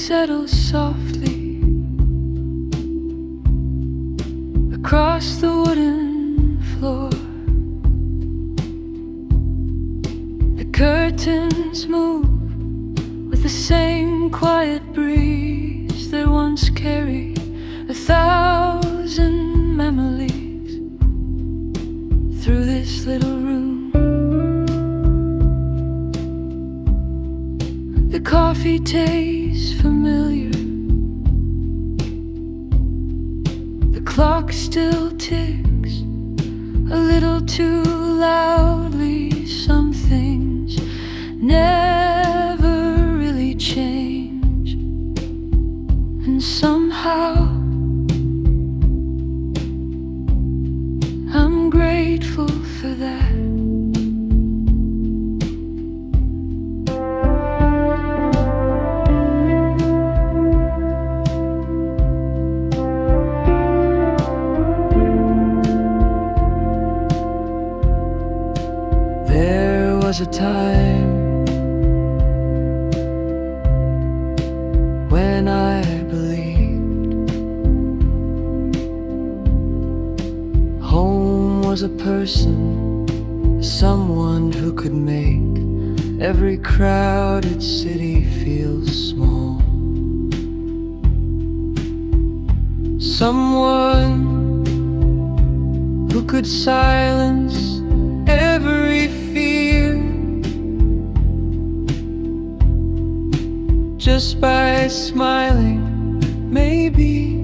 settles softly across the wooden floor. The curtains move with the same quiet breeze that once carried 1,000 memories through this little room. The coffee tastes familiar. The clock still ticks a little too loudly. Some things never really change, and somehow I'm grateful for that. There was a time when I believed home was a person, someone who could make every crowded city feel small. Someone who could silence every fear just by smiling. Maybe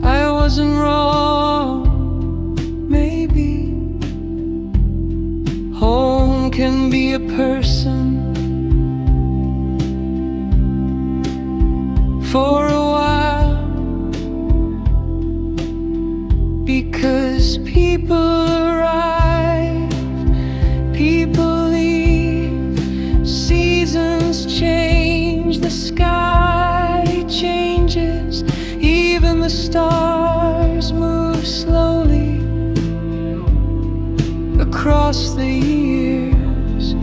I wasn't wrong. Maybe home can be a person for a while, because people arrive, people leave, seasons change, the sky changes, even the stars move slowly across the years.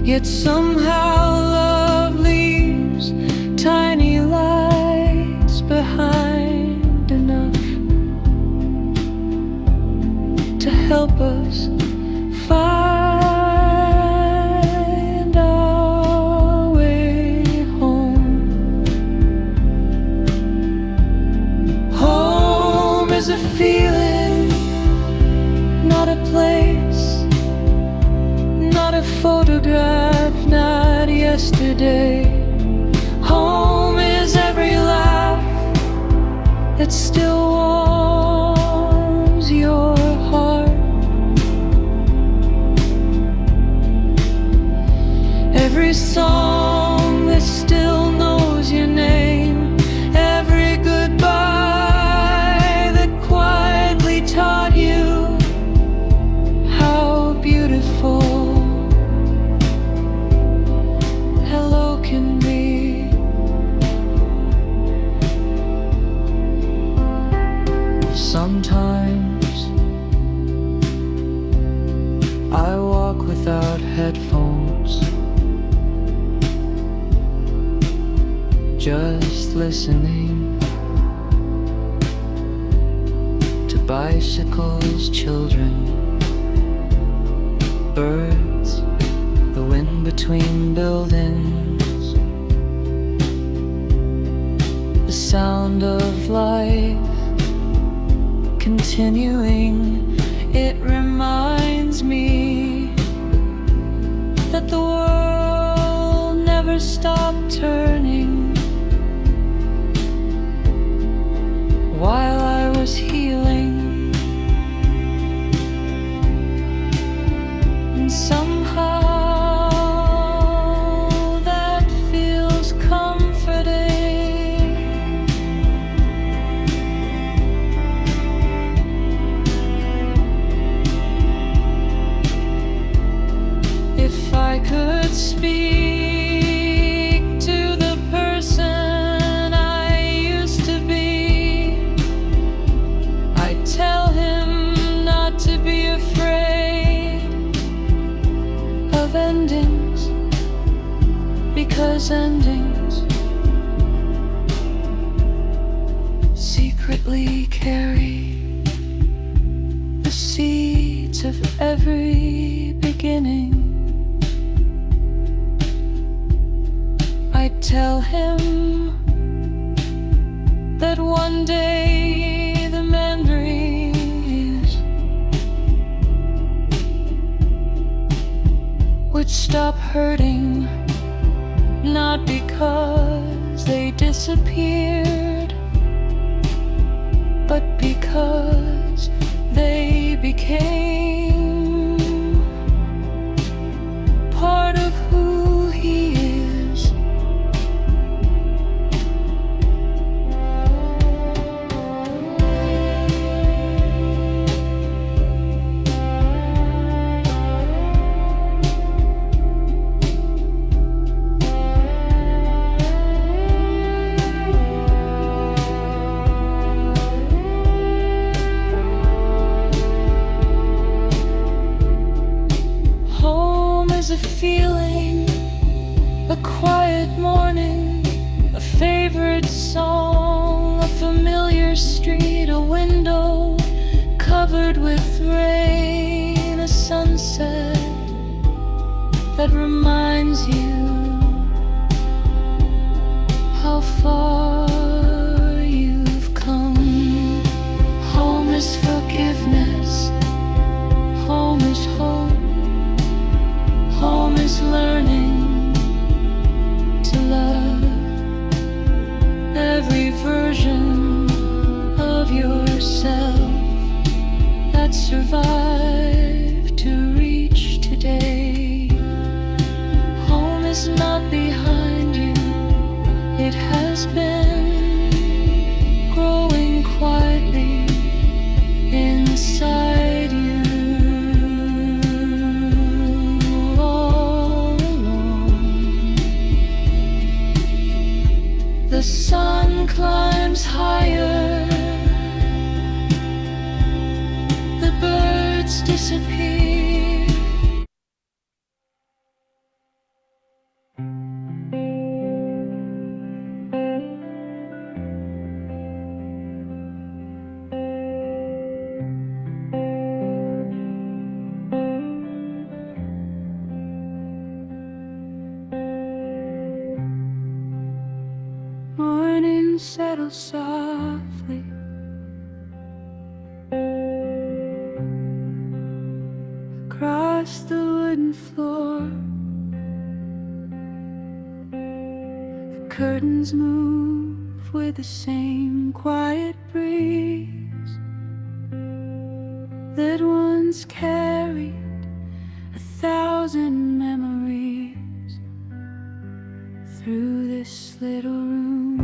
Yet somehow love leaves tiny lights behind, enough to help us find our way home. Home is a feeling, not a place, not a photograph, not yesterday. Home is every laugh that still warms your heart, every song that still knows your name, every goodbye that quietly taught you how beautiful hello can be. Sometimes I walk without headphones, just listening to bicycles, children, birds, the wind between buildings, the sound of life continuing. It reminds me that the world never stopped turning while I was healing, and somehow that feels comforting. If I could speak to the person I used to be, I'd tell him not to be afraid of of endings, because endings secretly carry the seeds of every beginning. I tell him that one day the memories would stop hurting, not because they disappeared, but because they became part of who he is. A feeling, a quiet morning, a favorite song, a familiar street, a window covered with rain, a sunset that reminds you how far you've come. Home is forgiveness, home is hope. Home is learning to love every version of yourself that survived to reach today. Home is not behind you, it has been growing quietly inside you. The sun climbs higher, the birds disappear. Morning settles softly, across the wooden floor. The curtains move with the same quiet breeze that once carried 1,000 memories through this little room.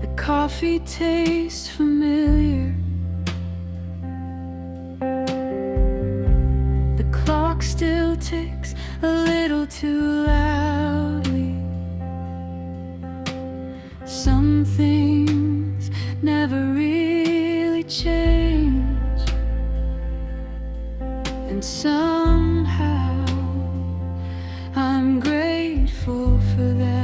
The coffee tastes familiar, the clock still ticks a little too loudly. Some things never really change, and somehow I'm grateful for that.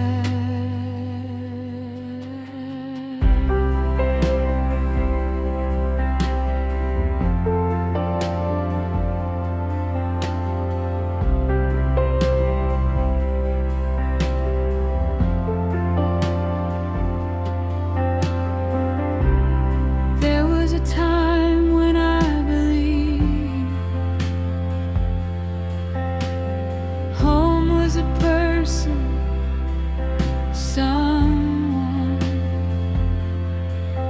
Someone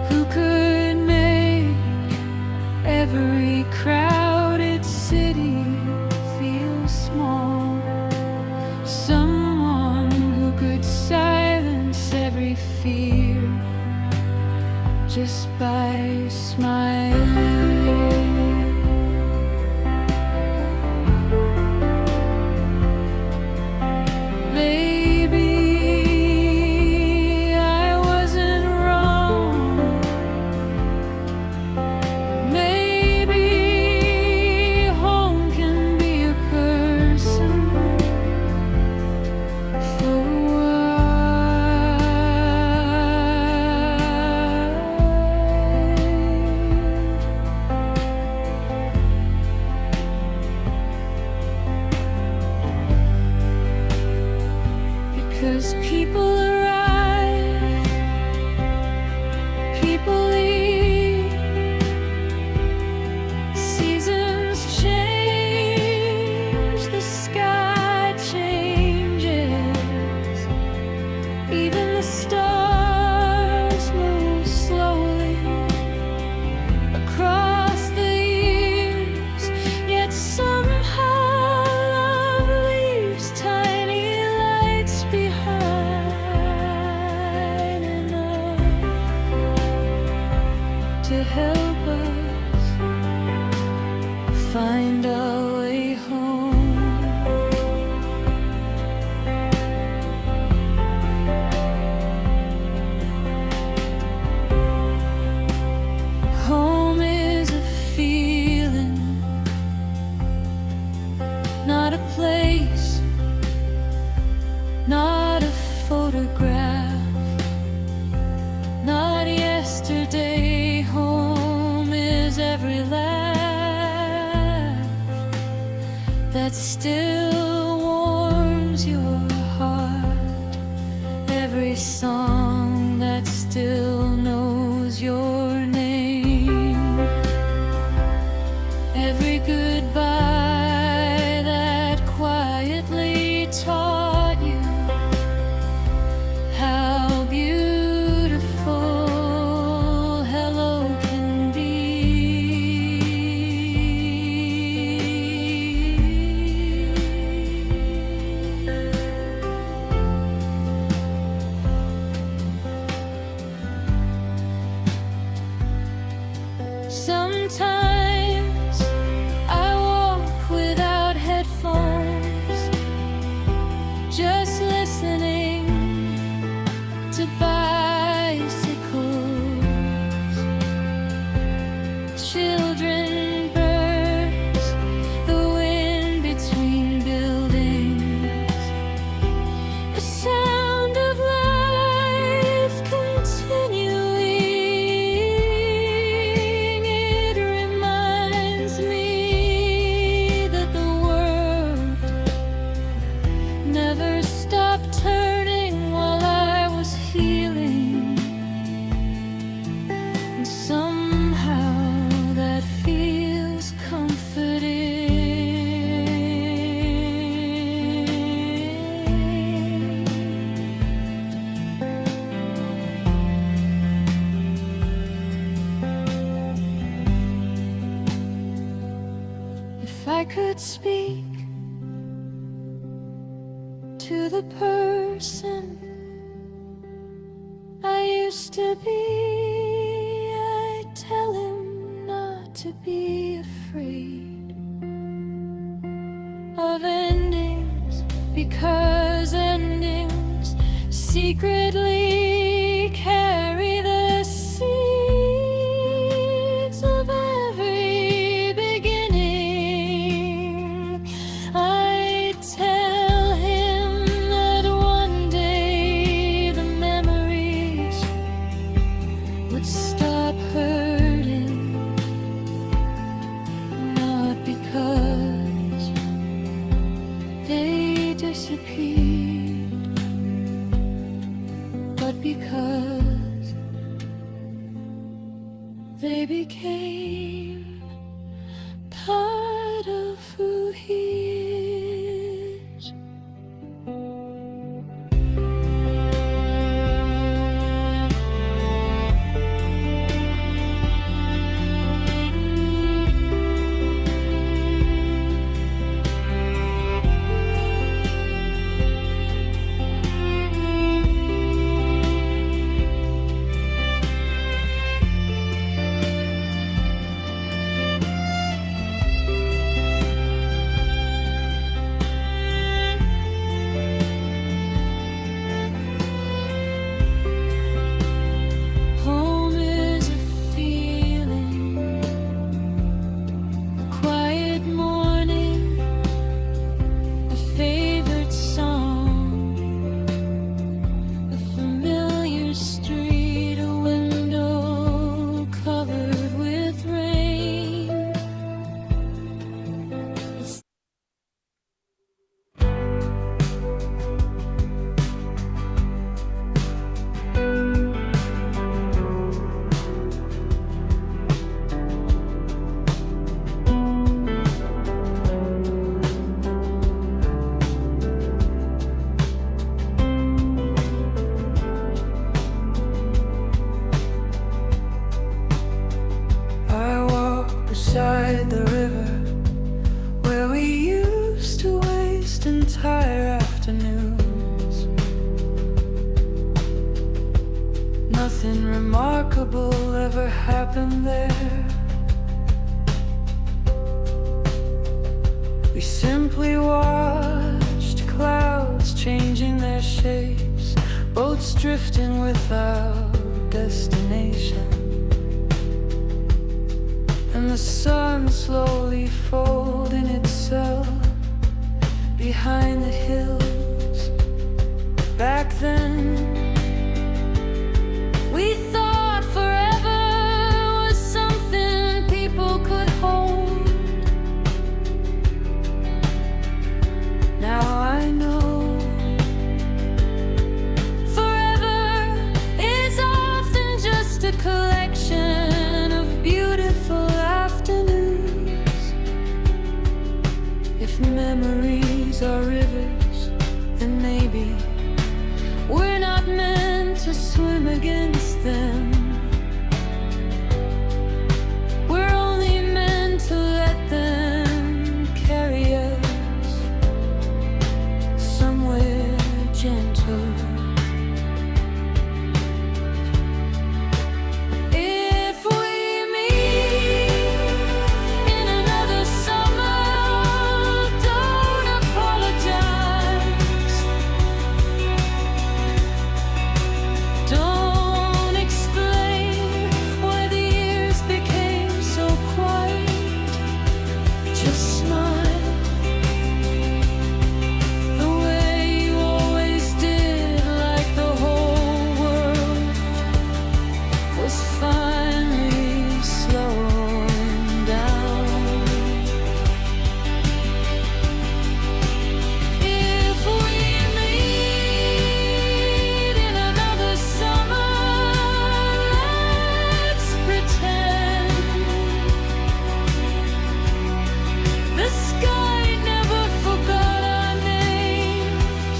who could make every crowded city feel small. Someone who could silence every fear just by smiling. 'Cause people arrive, people leave, seasons change, the sky changes, even the stars move slowly across the years, yet somehow love leaves tiny lights behind enough to help us find our way home. Home is a feeling, not a place, not a photograph, not yesterday. Home is every laugh that still warms your heart, every song that still knows your name, every goodbye that quietly taught you how beautiful hello can be. Sometimes I walk without headphones, just listening to bicycles, children, birds, the wind between buildings, the sound of life continuing. It reminds me that the world never stopped turning while I was healing, and somehow that feels comforting. If I could speak to the person I used to be, I'd tell him not to be afraid of endings, because endings secretly carry the seeds of every beginning. I tell him that one day the memories would stop hurting, not because they disappeared, but because they became part of who he is. nothing remarkable ever happened there. We simply watched clouds changing their shapes, boats drifting without destination, and the sun slowly folding itself behind the hills. Back then, we thought forever was something people could hold. Now I know forever is often just a collection of beautiful afternoons. If memories are rivers, then maybe we're not meant to swim against them. We're only meant to let them carry us somewhere gentle. If we meet in another summer, don't apologize. Don't explain why the years became so quiet. Just smile the way you always did, like the whole world was finally slowing down. If we meet in another summer, let's pretend the sky never forgot our names.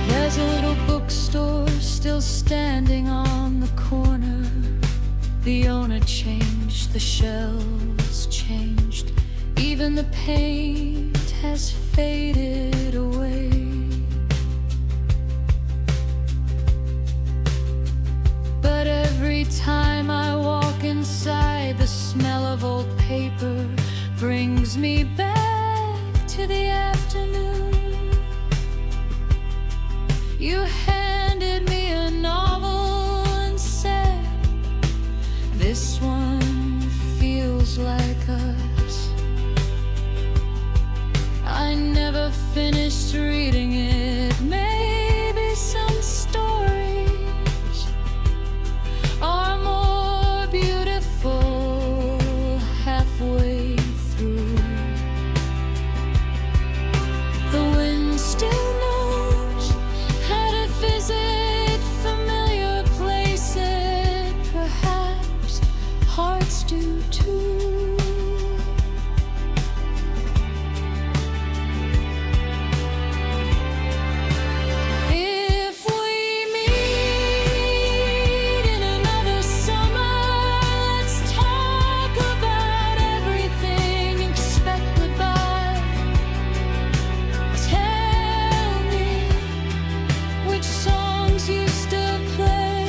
There's a little bookstore still standing on the corner. The owner changed, the shelves changed, even the paint has faded away. But every time I walk inside, the smell of old paper brings me back to the afternoon. You handed me a novel and said, "This one feels like us." I never finished reading it. Maybe some stories are more beautiful halfway through. The wind still knows how to visit familiar places. Perhaps hearts do too. If we meet in another summer, let's talk about everything. Expect goodbye. Tell me which songs you still play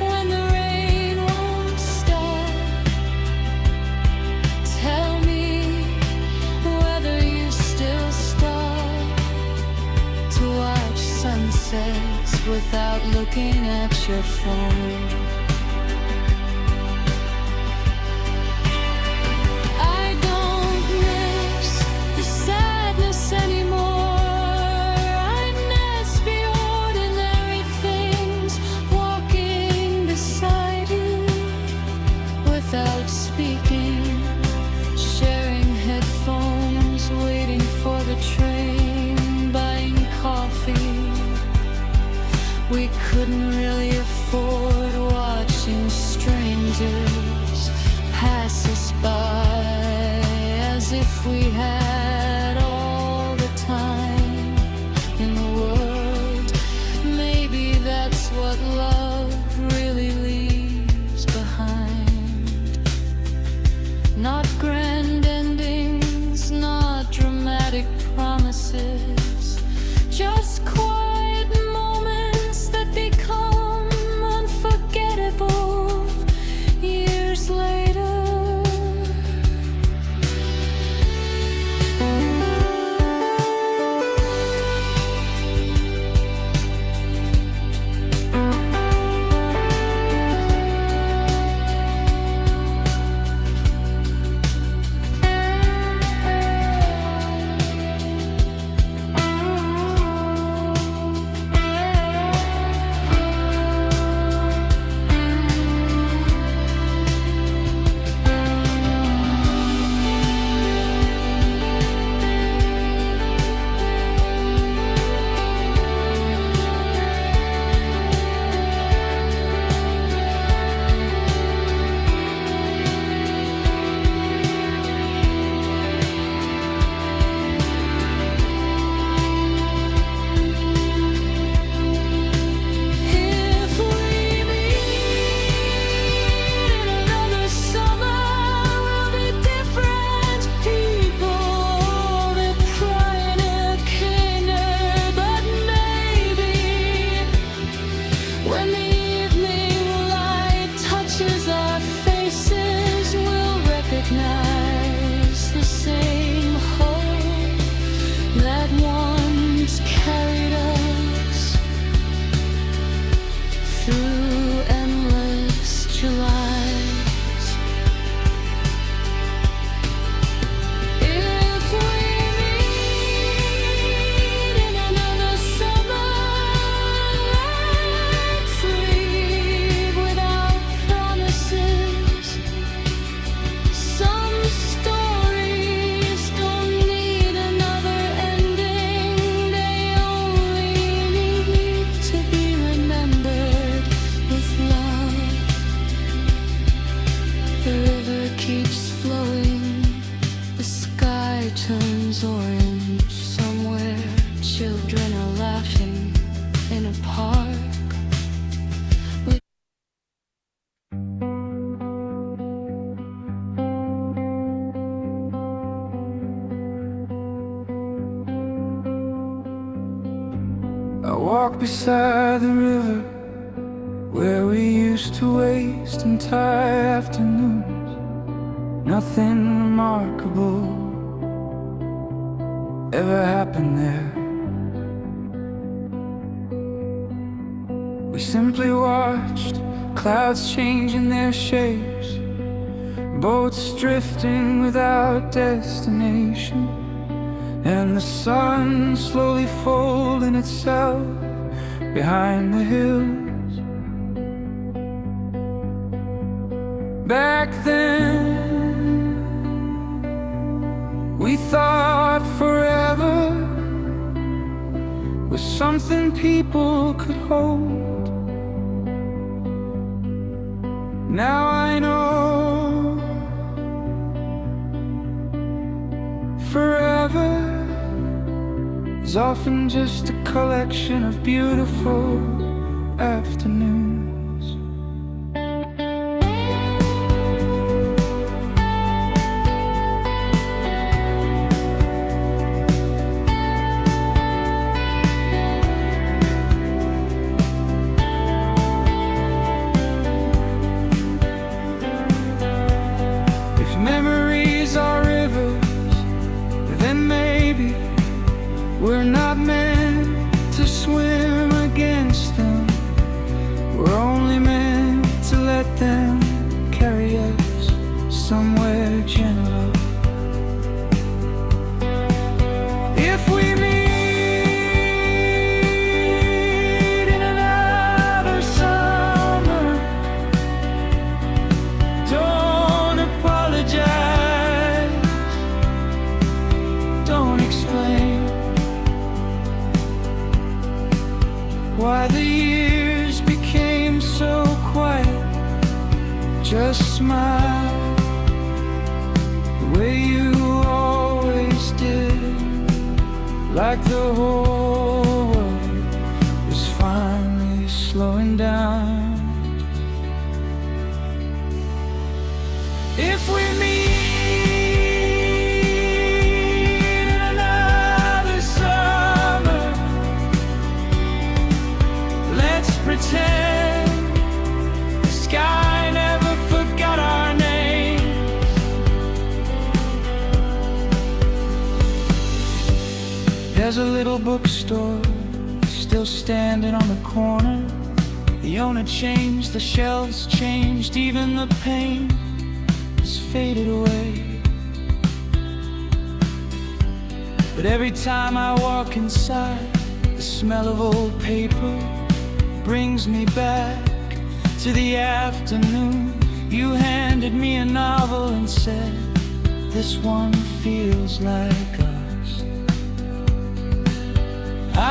when the rain won't stop. Tell me whether you still stop to watch sunsets without looking at your phone. I don't miss the sadness anymore. I miss the ordinary things, walking beside you without speaking, sharing headphones, waiting for the train, buying coffee. We couldn't really afford watching strangers pass us by, as if we had all the time in the world. Maybe that's what love really leaves behind. Not grand endings walk beside the river where we used to waste entire afternoons. Nothing remarkable ever happened there. We simply watched clouds changing their shapes, boats drifting without destination, and the sun slowly folding itself behind the hills. Back then, we thought forever was something people could hold. Now I know forever is often just a collection of beautiful afternoons. Memories are rivers, then maybe we're not meant to swim against them. We're only meant to let them carry us somewhere gentle. If we meet in another summer, don't apologize, don't explain why the years became so quiet. Just smile the way you always did, like the whole world was finally slowing down. If we meet in another summer, let's pretend the sky never forgot our names. There's a little bookstore still standing on the corner. The owner changed, the shelves changed, even the paint faded away. But every time I walk inside, the smell of old paper brings me back to the afternoon you handed me a novel and said, "This one feels like us."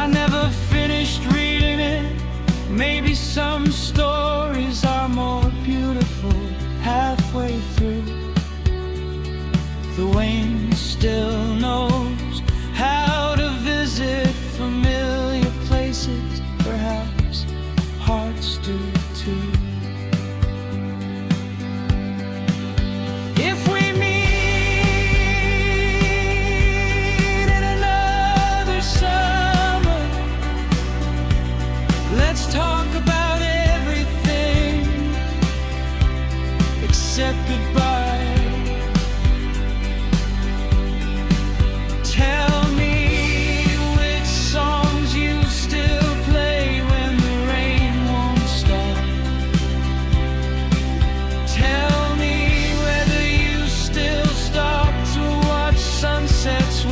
I never finished reading it. Maybe some stories are more beautiful halfway through. The wind still knows how to visit familiar places. Perhaps hearts do too. If we meet in another summer, let's talk about everything except goodbye.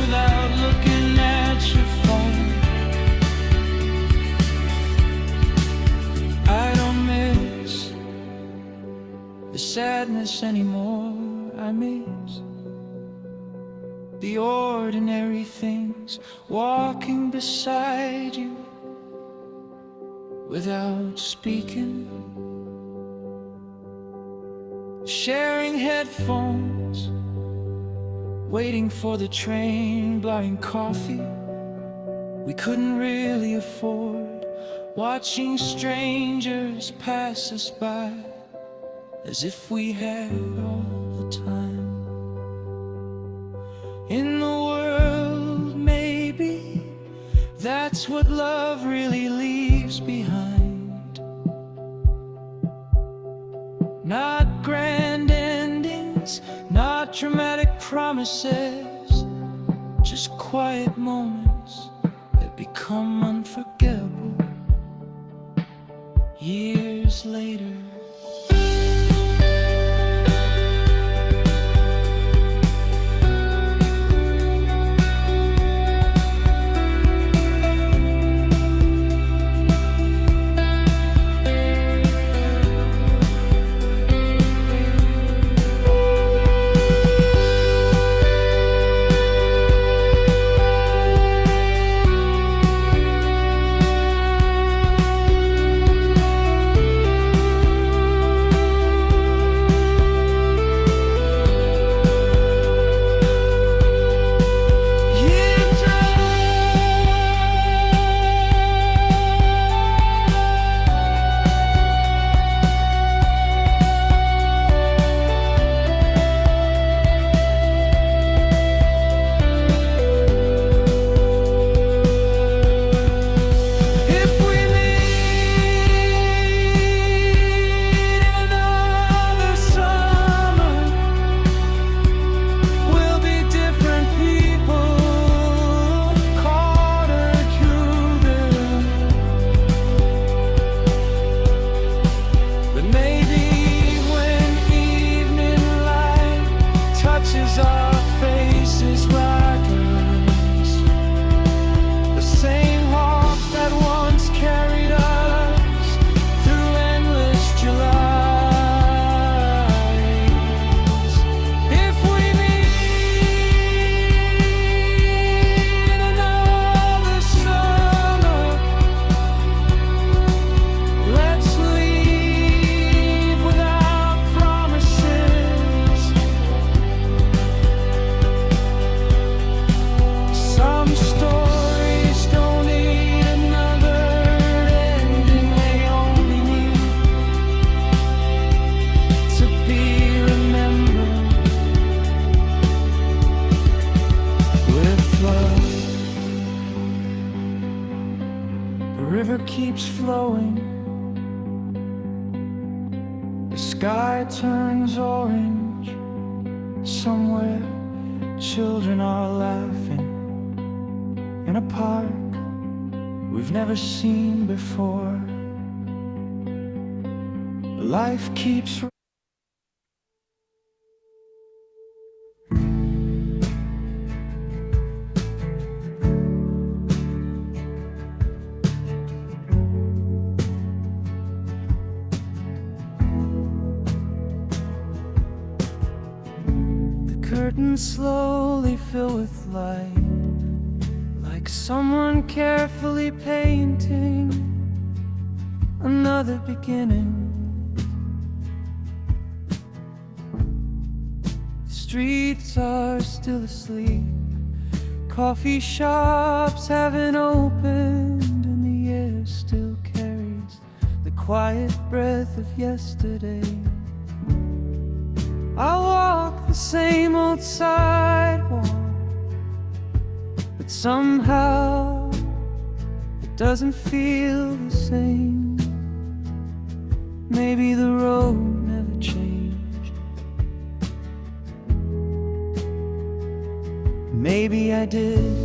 Without looking at your phone, I don't miss the sadness anymore. I miss the ordinary things, walking beside you without speaking, sharing headphones, waiting for the train, buying coffee we couldn't really afford, watching strangers pass us by as if we had all the time. In the world, maybe That's what love really leaves behind. Not grand endings, not dramatic promises, just quiet moments that become unforgettable years later. Keeps flowing, the sky turns orange. Somewhere children are laughing in a park we've never seen before. Life keeps curtains slowly fill with light, like someone carefully painting another beginning. Streets are still asleep, coffee shops haven't opened, and the air still carries the quiet breath of yesterday. I walk the same old sidewalk, but somehow it doesn't feel the same. Maybe the road never changed. Maybe I did.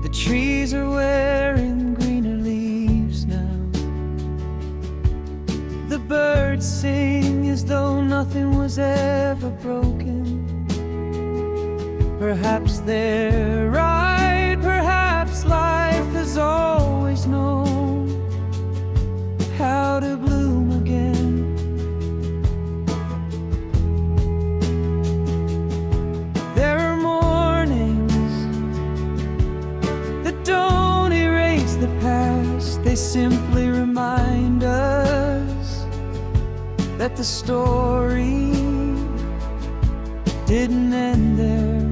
The trees are wearing greener leaves now. The birds sing as though nothing was ever broken. Perhaps they're right, perhaps life has always known how to bloom again. There are mornings that don't erase the past, they simply remind us that the story didn't end there.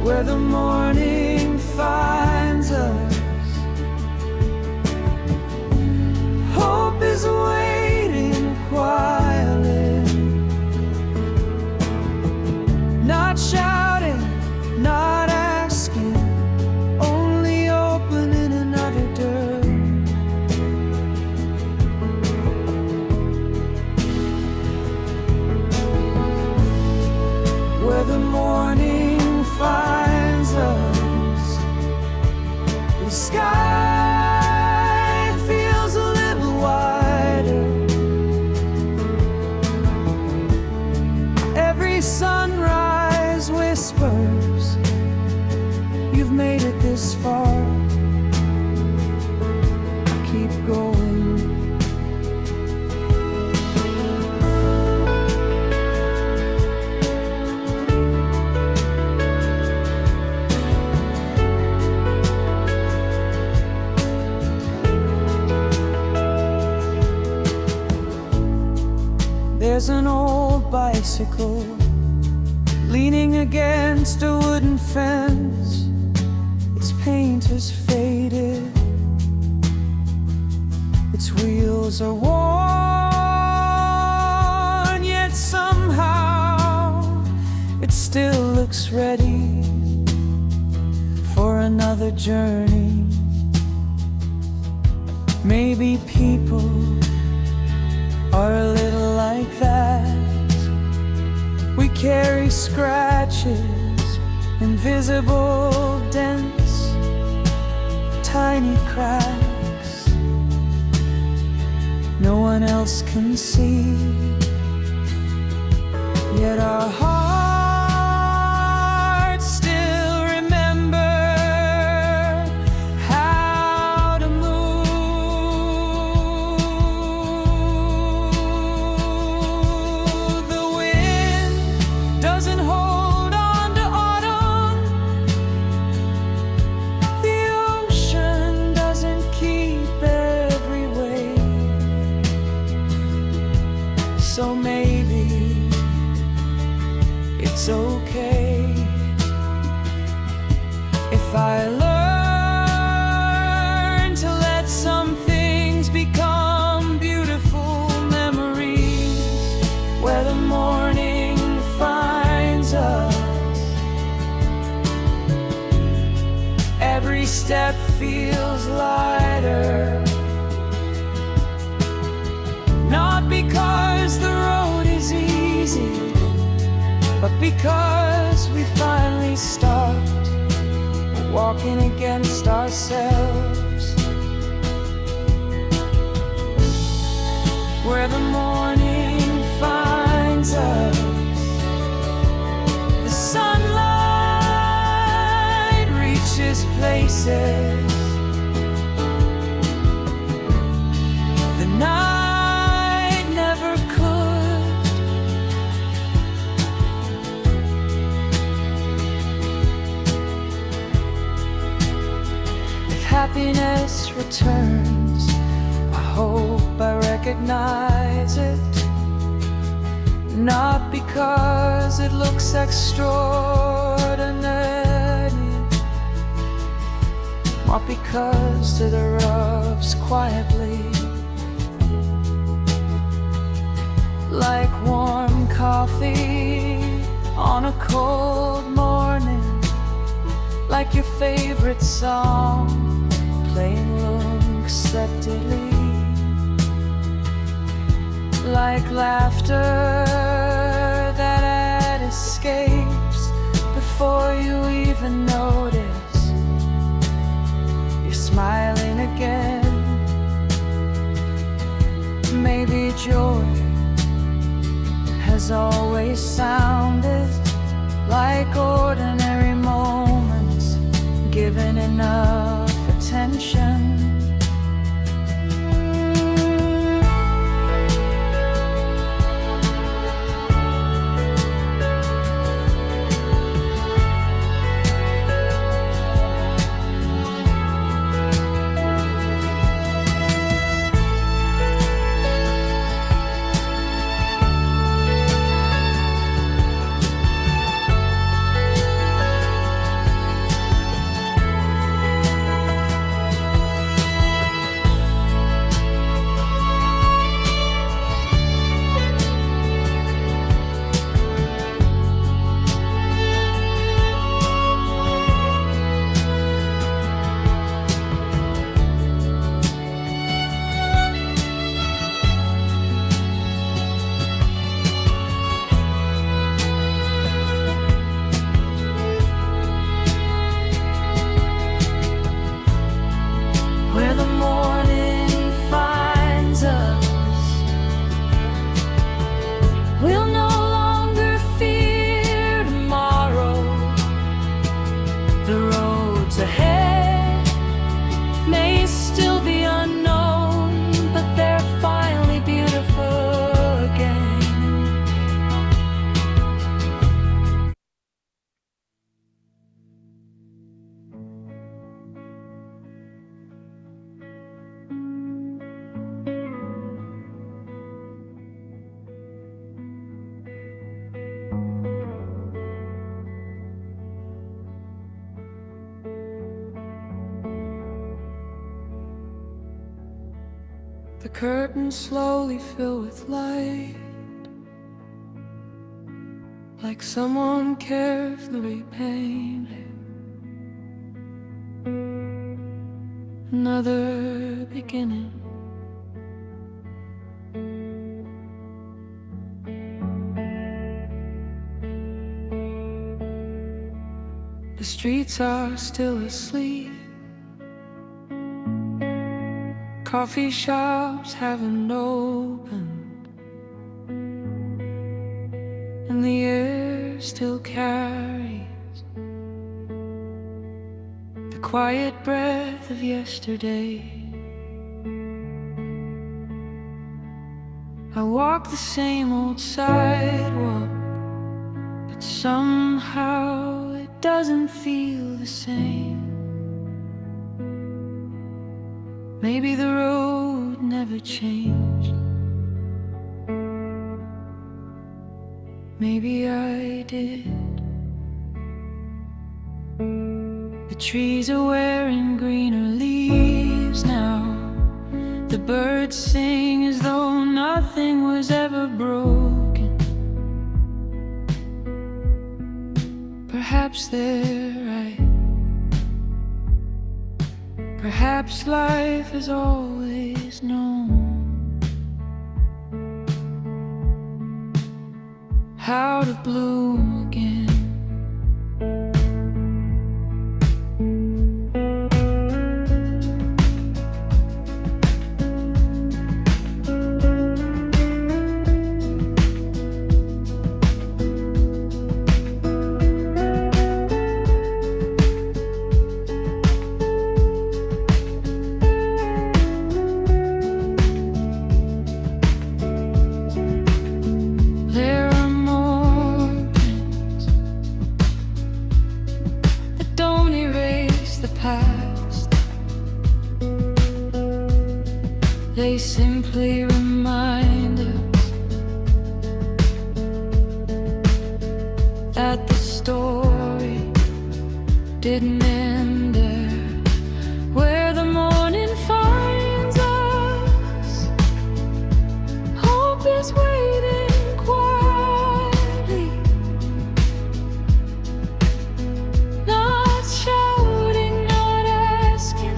Where the morning finds us, sunrise whispers, you've made it this far. Keep going. There's an old bicycle leaning against a wooden fence. Its paint is faded, its wheels are worn, yet somehow it still looks ready for another journey. Maybe people are a little like that. We carry scratches, invisible dents, tiny cracks no one else can see. Yet our hearts still remember how to move. The wind doesn't hold on to autumn. The ocean doesn't keep every wave. So maybe it's okay if I learn to let some things become beautiful memories, where the morning finds us. Every step feels lighter, not because the road is easy, but because we finally stopped walking against ourselves. Where the morning finds us, the sunlight reaches places the night never could. If happiness returns, I hope I recognize it, not because it looks extraordinary, not because it erupts quietly like warm coffee on a cold morning, like your favorite song playing unacceptably, like laughter that escapes before you even notice you're smiling again. Maybe joy has always sounded like ordinary moments given enough attention. We'll no longer feel curtains slowly fill with light, like someone carefully painted another beginning. The streets are still asleep, coffee shops haven't opened, and the air still carries the quiet breath of yesterday. I walk the same old sidewalk, but somehow it doesn't feel the same. Maybe the road never changed. Maybe I did. The trees are wearing greener leaves now. The birds sing as though nothing was ever broken. Perhaps they're right. Perhaps life has always known how to bloom again. They simply remind us that the story didn't end there. Where the morning finds us, hope is waiting quietly, not shouting, not asking,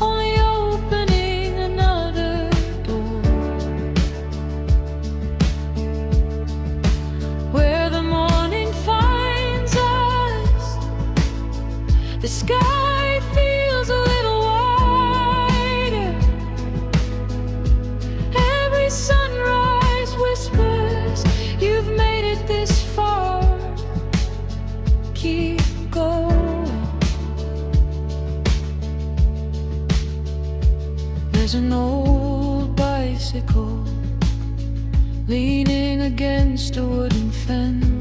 only opening another door. Where the morning finds us, the sky feels a little wider. Every sunrise whispers, you've made it this far, keep going. There's an old bicycle leaning against a wooden fence.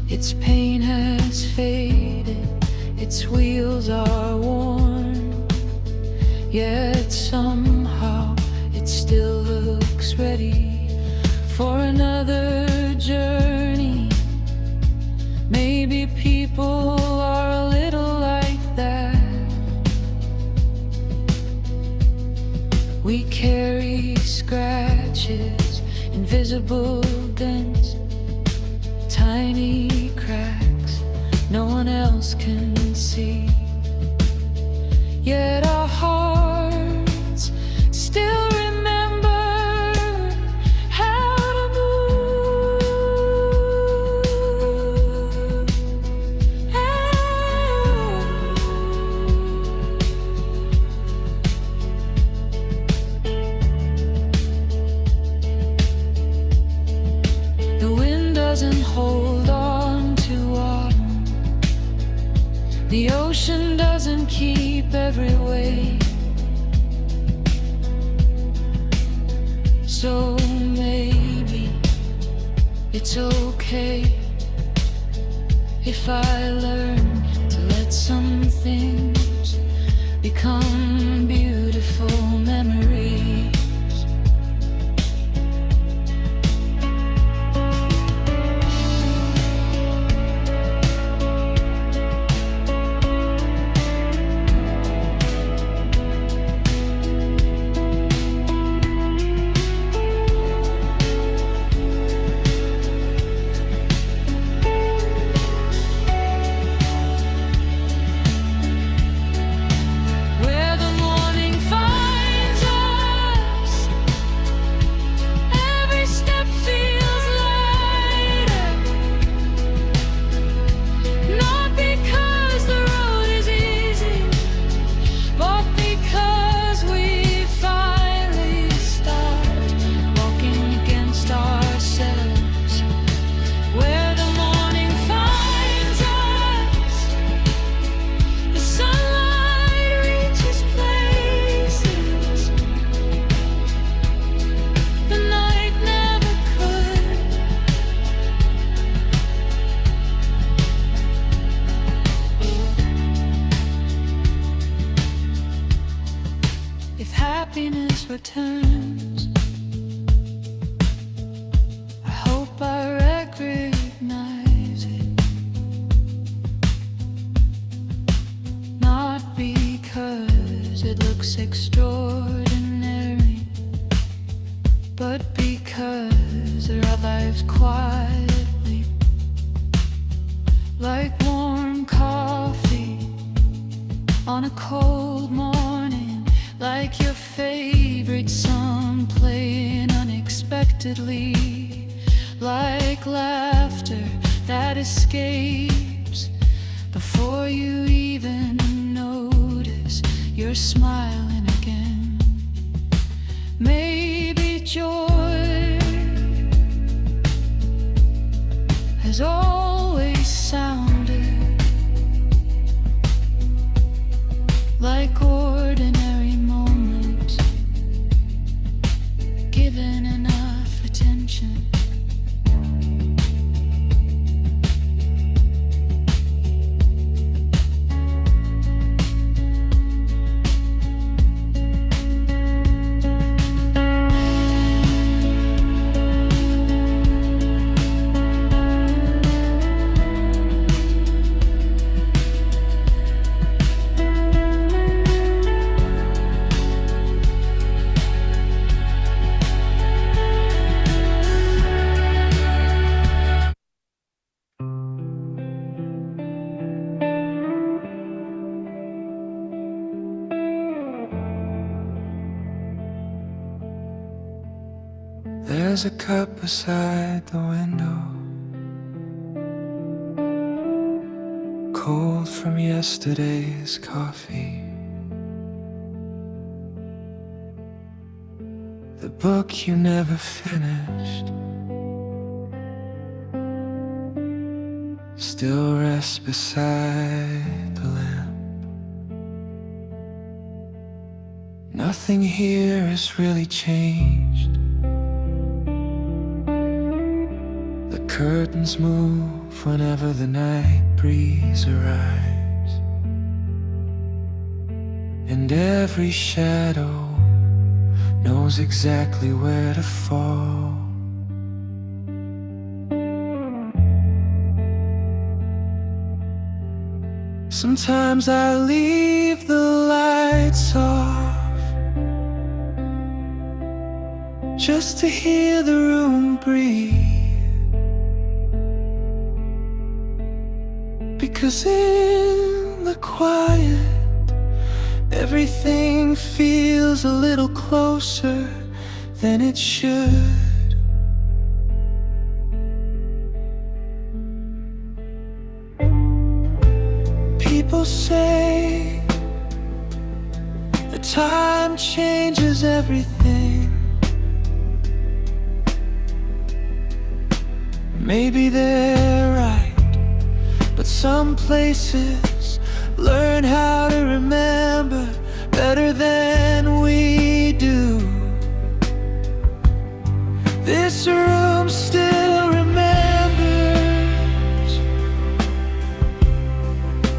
Its paint has faded, its wheels are worn, yet somehow it still looks ready for another journey. Maybe people are a little like that. We carry scratches, invisible dents, tiny cracks no one else can see. Yet our hearts still remember how to move. The wind doesn't hold on to autumn. The ocean doesn't keep every wave. So maybe it's okay if I learn to let some things become beautiful memories. but because it arrives quietly, like warm coffee on a cold morning, like your favorite song playing unexpectedly, like laughter that escapes before you even notice you're smiling again. Maybe joy has always sounded like ordinary moments given enough attention. There's a cup beside the window, cold from yesterday's coffee. The book you never finished still rests beside the lamp. Nothing here has really changed. The curtains move whenever the night breeze arrives, and every shadow knows exactly where to fall. Sometimes I leave the lights off just to hear the room breathe, because in the quiet everything feels a little closer than it should. People say that time changes everything. Maybe they're right, but some places learn how to remember better than we do. This room still remembers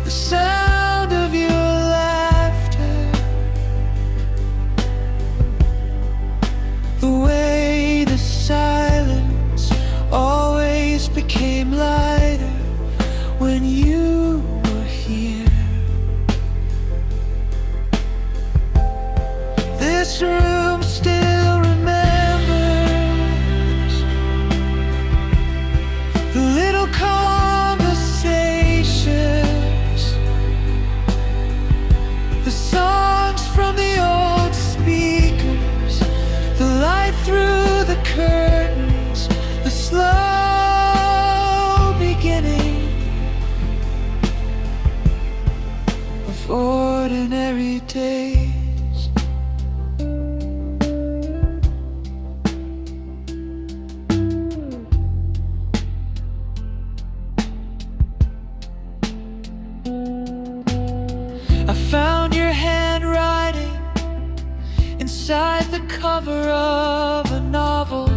the sound of your laughter, the way the silence always became lighter when you were here. This room still remembers the little conversations, the songs from the old speakers, the light through the curtains, the slow beginning of ordinary days. I found your handwriting inside the cover of a novel.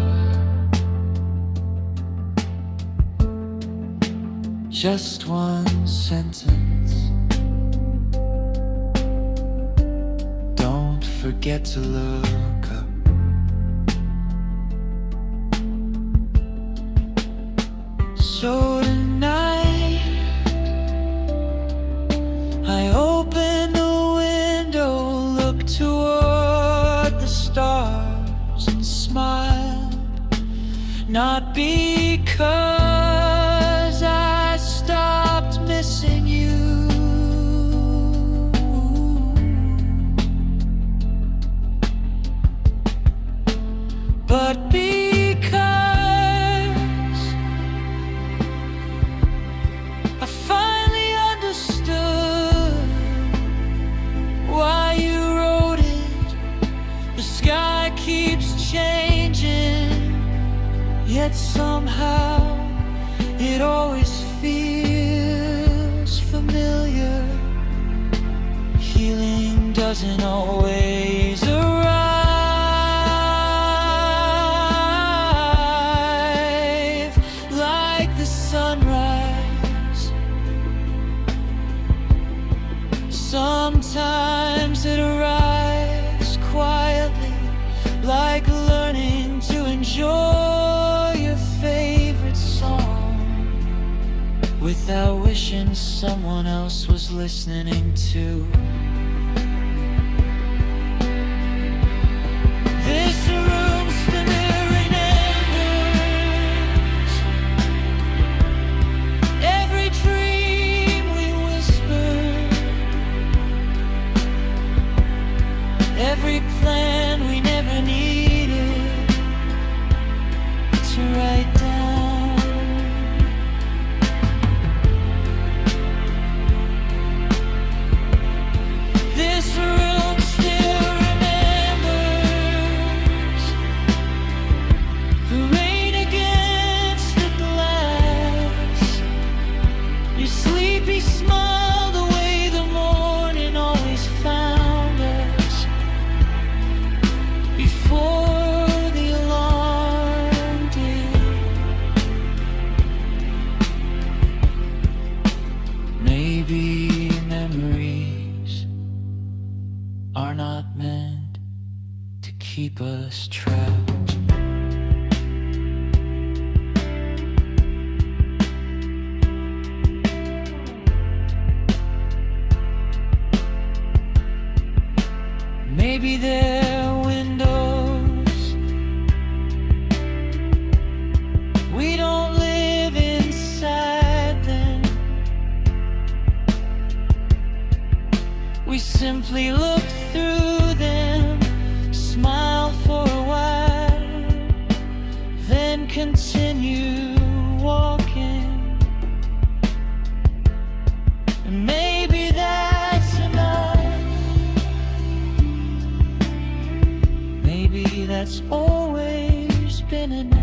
Just one sentence. Don't forget to look up. So tonight I open the window, look toward the stars and smile. not because I stopped missing you, but because I finally understood why you wrote it. The sky keeps changing, yet somehow it always feels familiar. Healing doesn't always arrive like the sunrise. Sometimes it arrives quietly, like learning to enjoy your favorite song without wishing someone else was listening too. This room smearing embers, every dream we whispered, every plan we never needed to write down. This room still remembers the rain against the glass, your sleepy smile, the way the morning always found us before the alarm did. Maybe memories are not meant to keep us trapped. Maybe they're windows we don't live inside them. We simply look through them, smile for a while, then continue walking. And maybe that's enough. Maybe that's always been enough.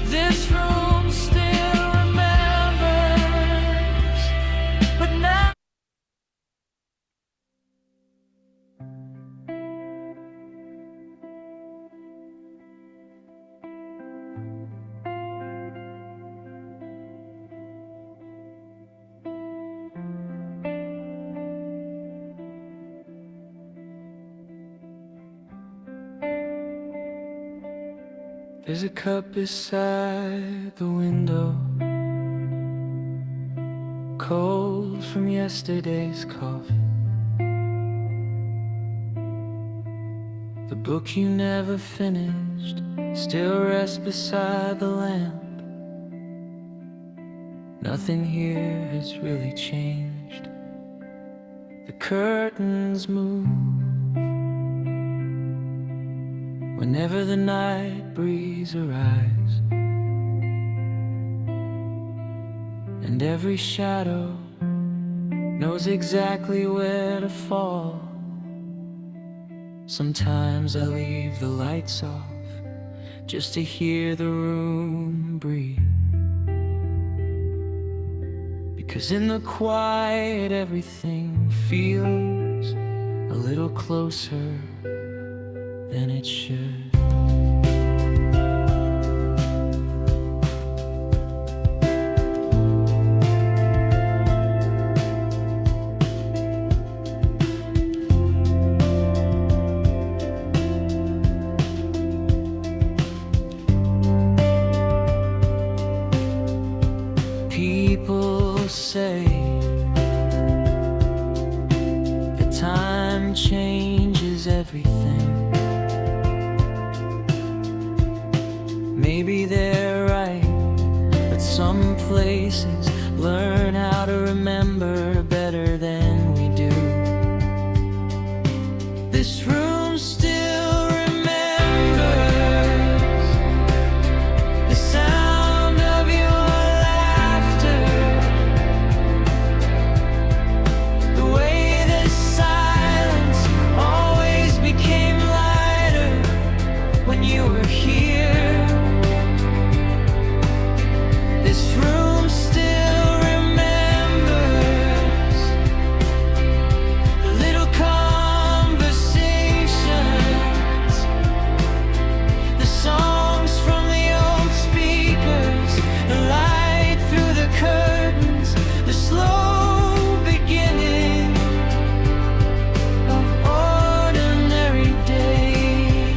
This room still remembers, but now there's a cup beside the window, cold from yesterday's coffee. The book you never finished still rests beside the lamp. Nothing here has really changed. The curtains move whenever the night breeze arrives, and every shadow knows exactly where to fall. Sometimes I leave the lights off just to hear the room breathe, because in the quiet everything feels a little closer than it should. People say that time changes everything. Maybe they're right, but some places learn how to remember better than we do. This room still remembers the sound of your laughter, the way the silence always became lighter when you were here. This room still remembers the little conversations, the songs from the old speakers, the light through the curtains, the slow beginning of ordinary days.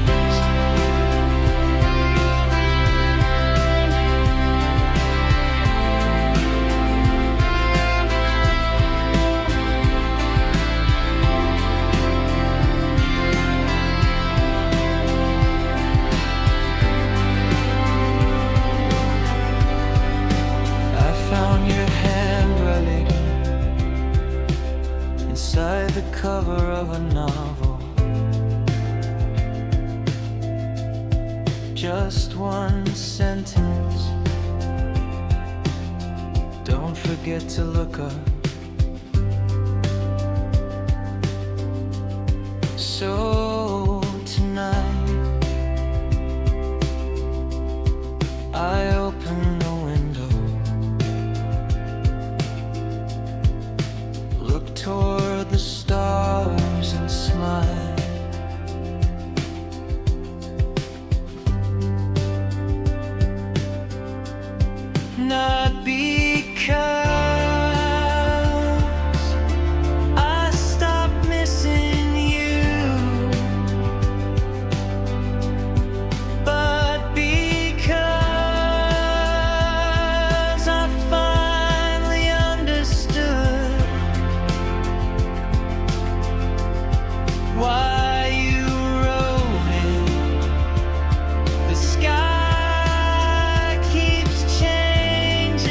I found your handwriting inside the cover of a novel. Just one sentence. Don't forget to look up. So tonight I open the window, look toward the stars and smile. Not because I stopped missing you, but because I finally understood why you wrote it. The sky keeps changing.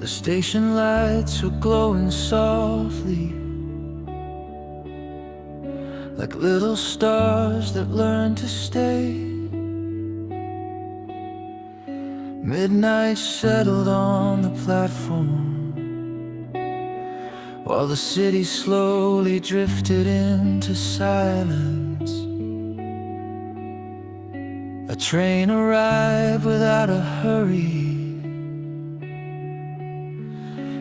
The station lights were glowing softly, like little stars that learn to stay. Midnight settled on the platform, while the city slowly drifted into silence. A train arrived without a hurry,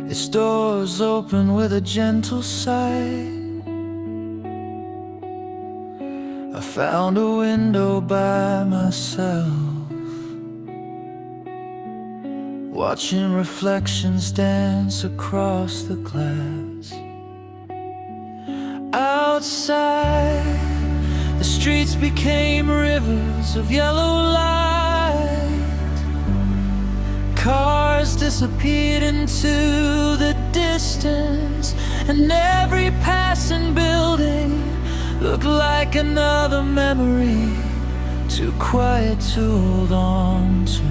its doors open with a gentle sigh. I found a window by myself, watching reflections dance across the glass. Outside, the streets became rivers of yellow light. Cars disappeared into the distance, and every passing building looked like another memory, too quiet to hold on to.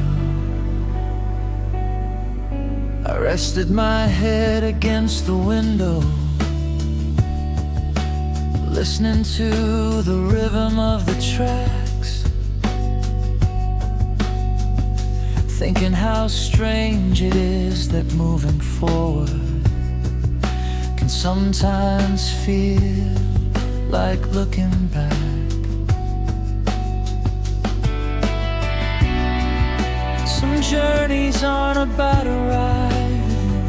I rested my head against the window, listening to the rhythm of the tracks, thinking how strange it is that moving forward can sometimes feel like looking back. Some journeys aren't about arriving,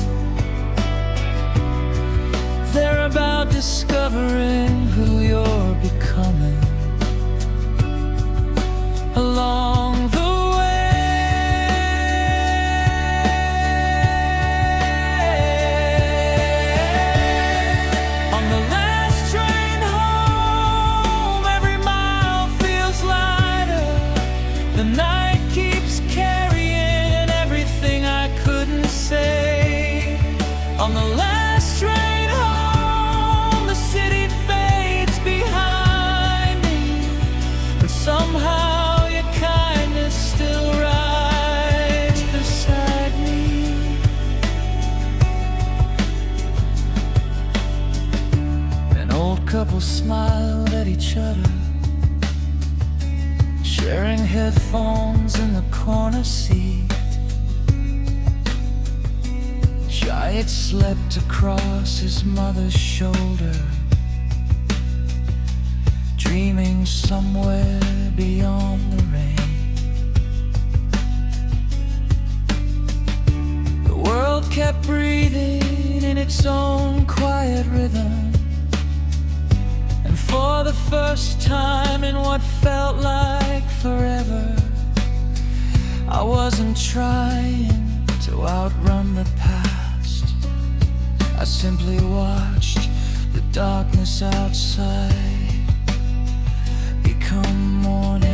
they're about discovering who you're becoming along the on the last train home. The city fades behind me, but somehow your kindness still rides beside me. An old couple smiled at each other, sharing headphones in the corner seat. Giant slept across his mother's shoulder, dreaming somewhere beyond the rain. The world kept breathing in its own quiet rhythm, and for the first time in what felt like forever, I wasn't trying to outrun the past. I simply watched the darkness outside become morning.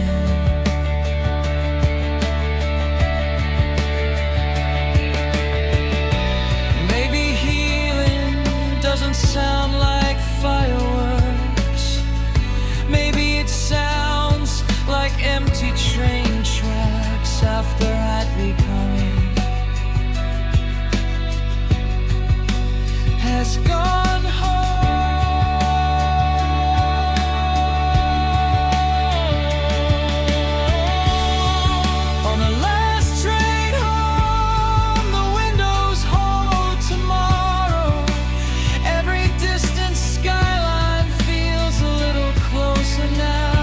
Maybe healing doesn't sound like fireworks. Maybe it sounds like empty train tracks after I'd become has gone home. On the last train home, the windows hold tomorrow. Every distant skyline feels a little closer now.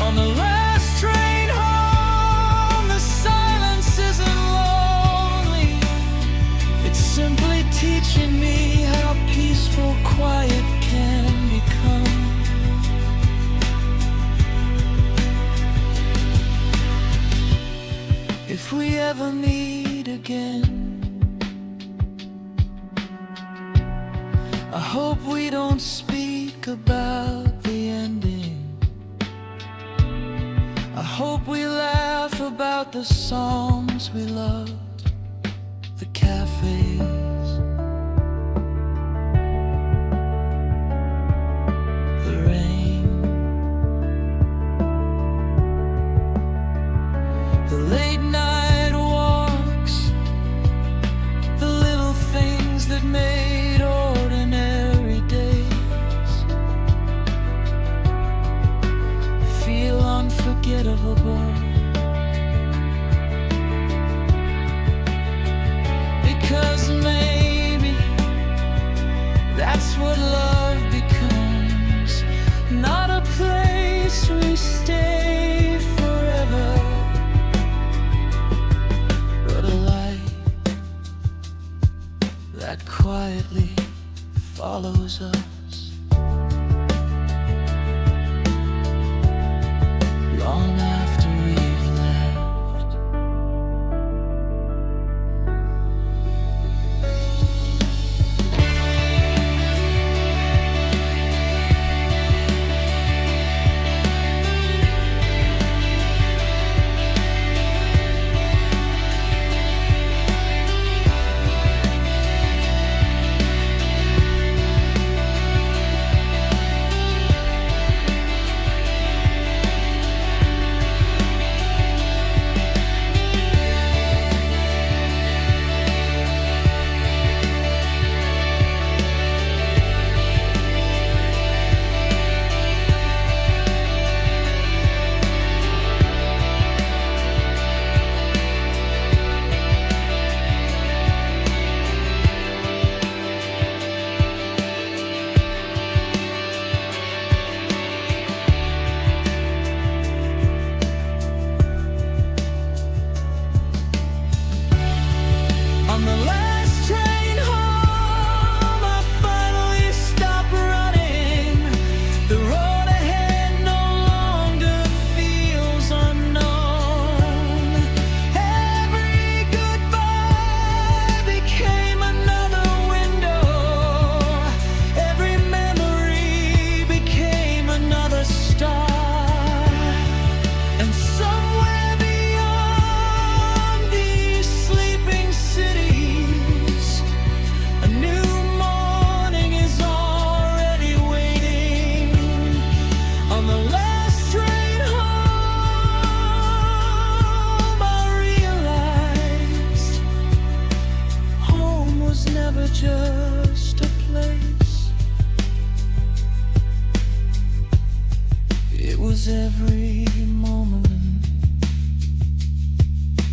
On the last train home, the silence isn't lonely. It's simply teaching me how peaceful quiet can become. If we ever meet again, I hope we don't speak about the ending. I hope we laugh about the songs we loved, the cafes, the rain, the late night walks, follows us long after we've left. On the last train home, I finally stopped running. The road ahead no longer feels unknown. Every goodbye became another window. Every memory became another star. And somewhere beyond these sleeping cities, a new morning is already waiting. On the last train home, I realized home was never just a place. It was every moment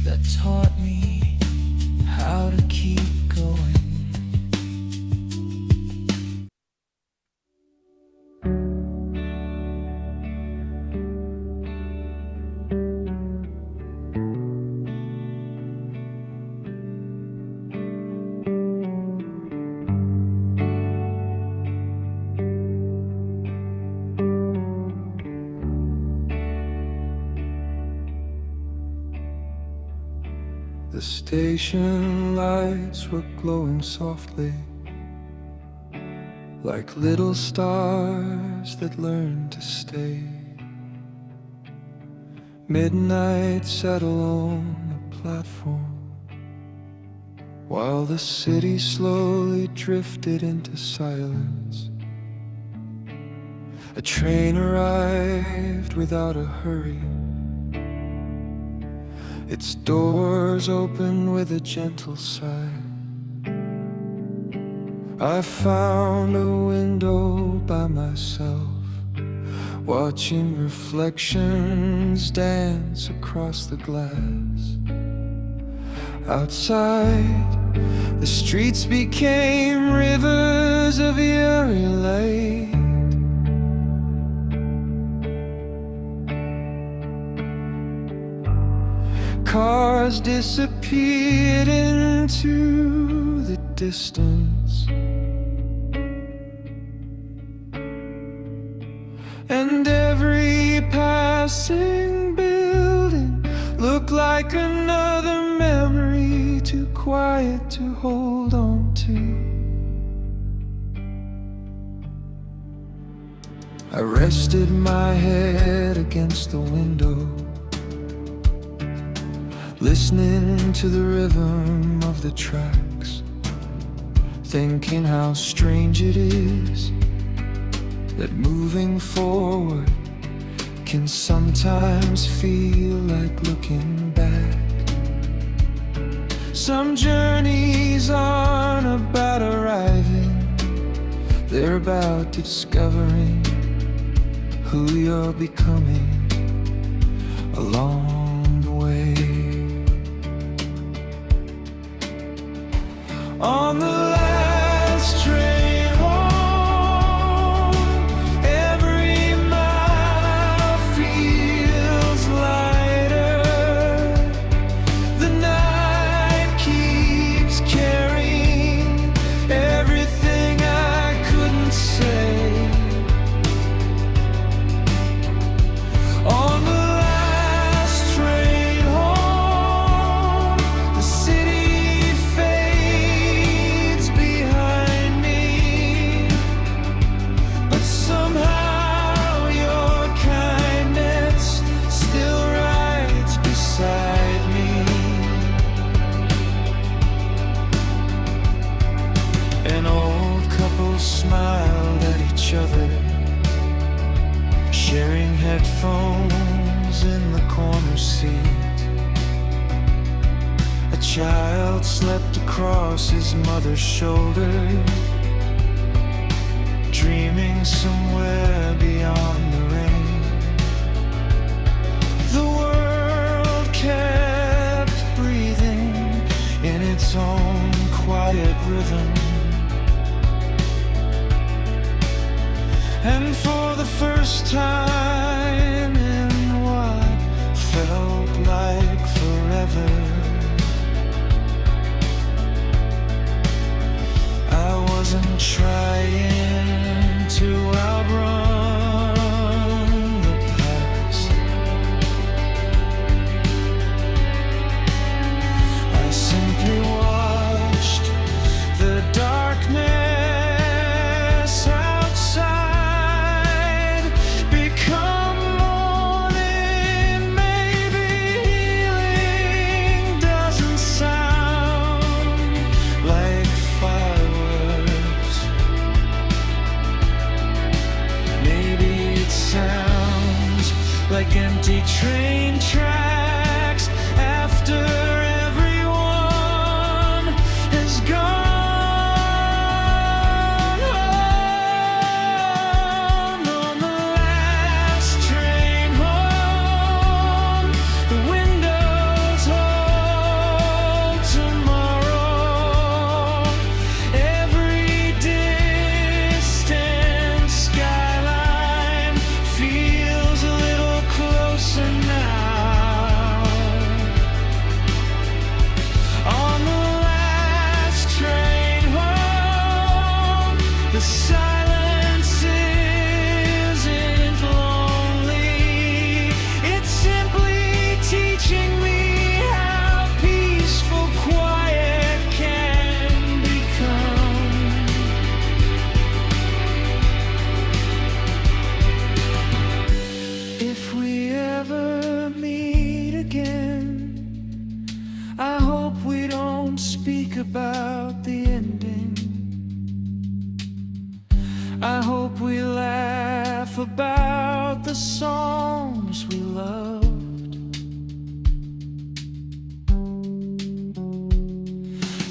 that taught me how to keep going. The station lights were glowing softly, like little stars that learned to stay. Midnight settled on the platform, while the city slowly drifted into silence. A train arrived without a hurry, its doors open with a gentle sigh. I found a window by myself, watching reflections dance across the glass. Outside, the streets became rivers of eerie light. Cars disappeared into the distance, and every passing building looked like another memory too quiet to hold on to. I rested my head against the window, listening to the rhythm of the tracks, thinking how strange it is that moving forward can sometimes feel like looking back. Some journeys aren't about arriving, they're about discovering who you're becoming along the way. On the last train home, every mile feels lighter. The night keeps carrying everything I could child slept across his mother's shoulder, dreaming somewhere beyond the rain. The world kept breathing in its own quiet rhythm, and for the first time in what felt like forever, I wasn't trying to outrun the past. I simply watched the darkness outside become morning. Maybe healing doesn't sound like fireworks. Maybe it sounds like empty train tracks after everyone has gone home. On the last train home, the windows hold tomorrow. Every distant skyline feels a little closer now. On the last train home, the silence isn't lonely. It's simply teaching me how peaceful quiet can become. If we ever meet again, I hope we don't speak about the ending. I hope we laugh about the songs we loved,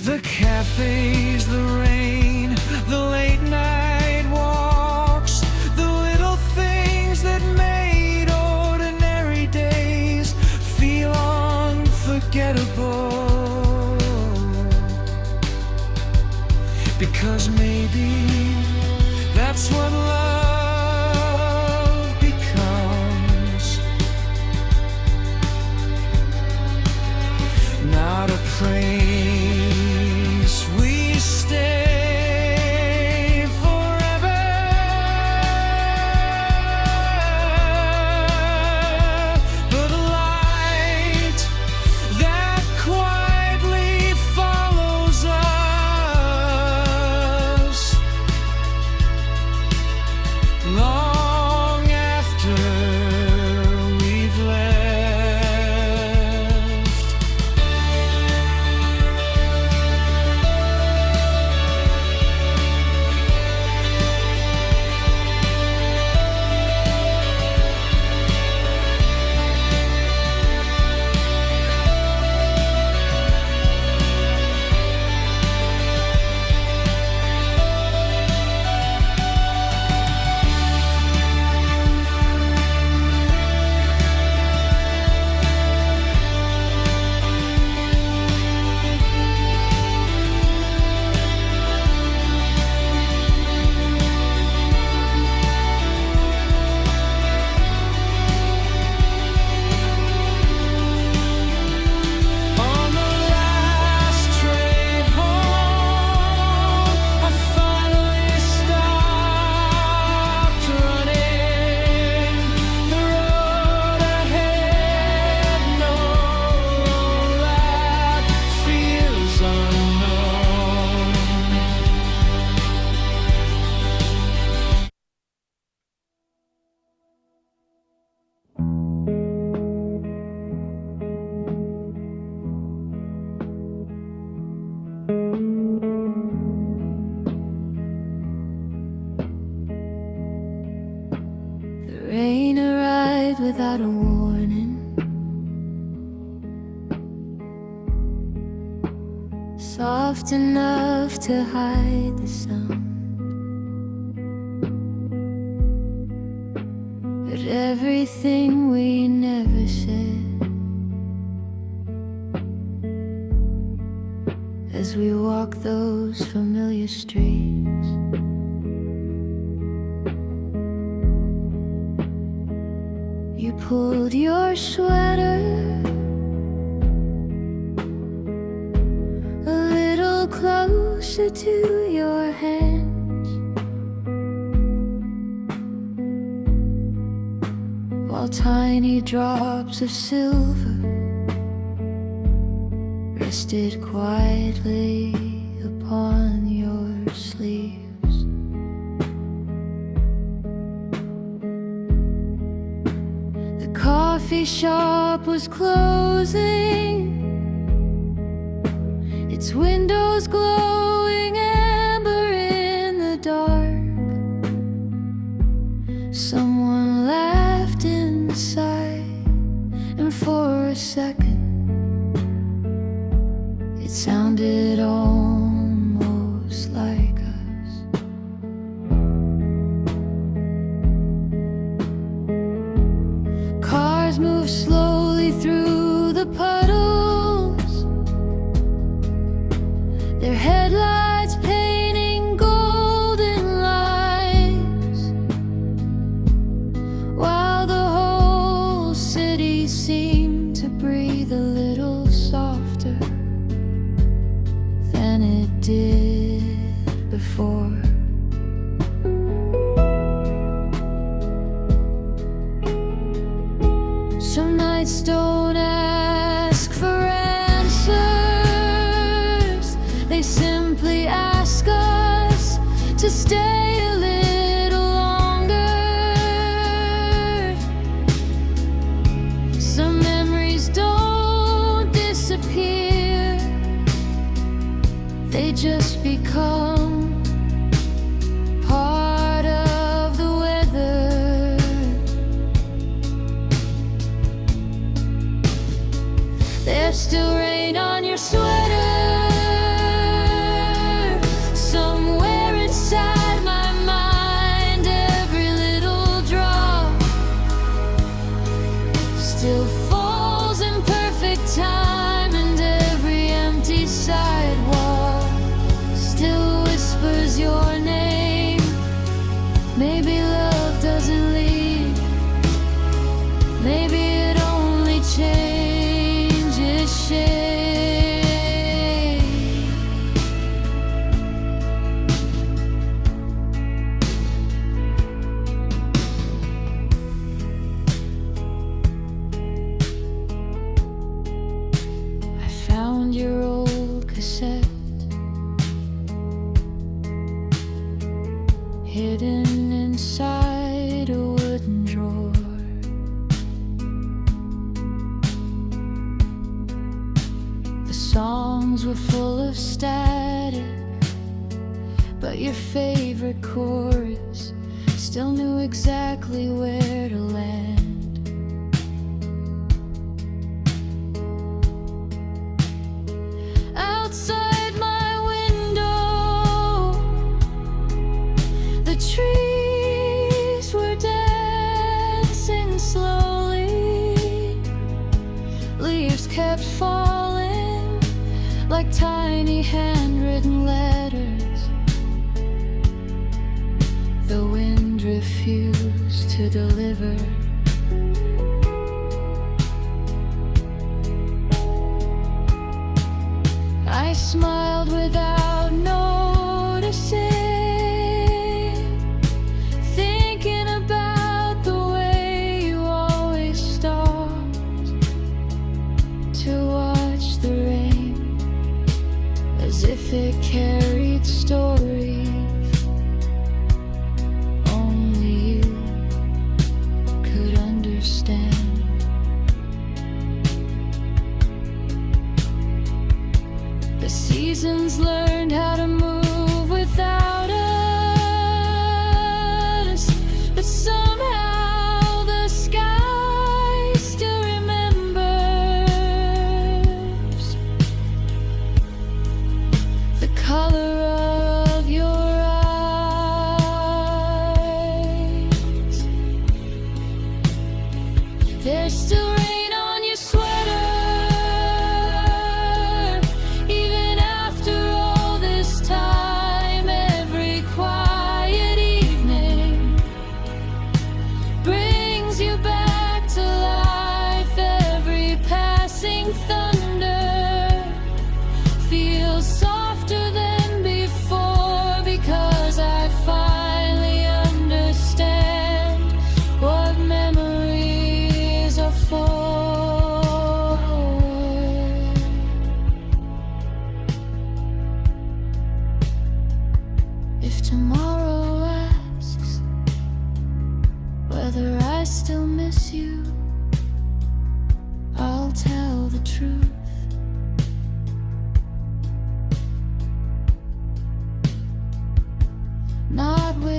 the cafes, the rain, the late night walks, the little things that made ordinary days feel unforgettable. Because maybe that's what love becomes. Not a place we stay forever, but a light that quietly follows us long after we've left. On the last train home, I finally stopped running. The road ahead, no that feels unknown. The rain arrived without a warning. soft enough to hide the sound. But everything we never said, as we walk those familiar streets, you pulled your sweater a little closer to your hands, while tiny drops of silver rested quietly upon your sleeves. The coffee shop was closing, its windows glowing amber in the dark. Someone laughed inside, and for a second it sounded almost like us. Cars moved slowly through the puddles, their headlights painting golden lines, while the whole city seemed to breathe a little softer than it did before. Some nights don't ask for answers, they simply ask us to stay a little longer. Some memories don't disappear, they just become part of the weather. There's still rain on your sweater, somewhere inside my mind. Every little drop still falls in perfect time, and every empty sidewalk still whispers your name. Maybe love doesn't leave, maybe it only changes shape. I found your old cassette, hidden inside a wooden drawer. The songs were full of static, but your favorite chorus still knew exactly where to land. Outside my window, the trees were dancing slowly, leaves kept falling like tiny handwritten letters. The wind refused to deliver. I smiled without noticing, thinking about the way you always stopped to watch the rain, as if it carried stories only you could understand. The seasons learned how to move without us, but somehow the sky still remembers.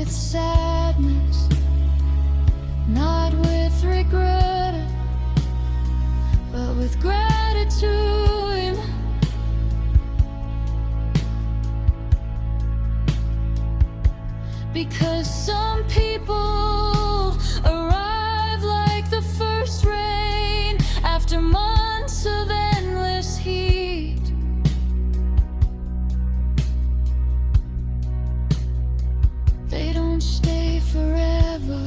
with sadness, not with regret, but with gratitude. Because some people arrive like the first rain after months of endless heat. They don't stay forever.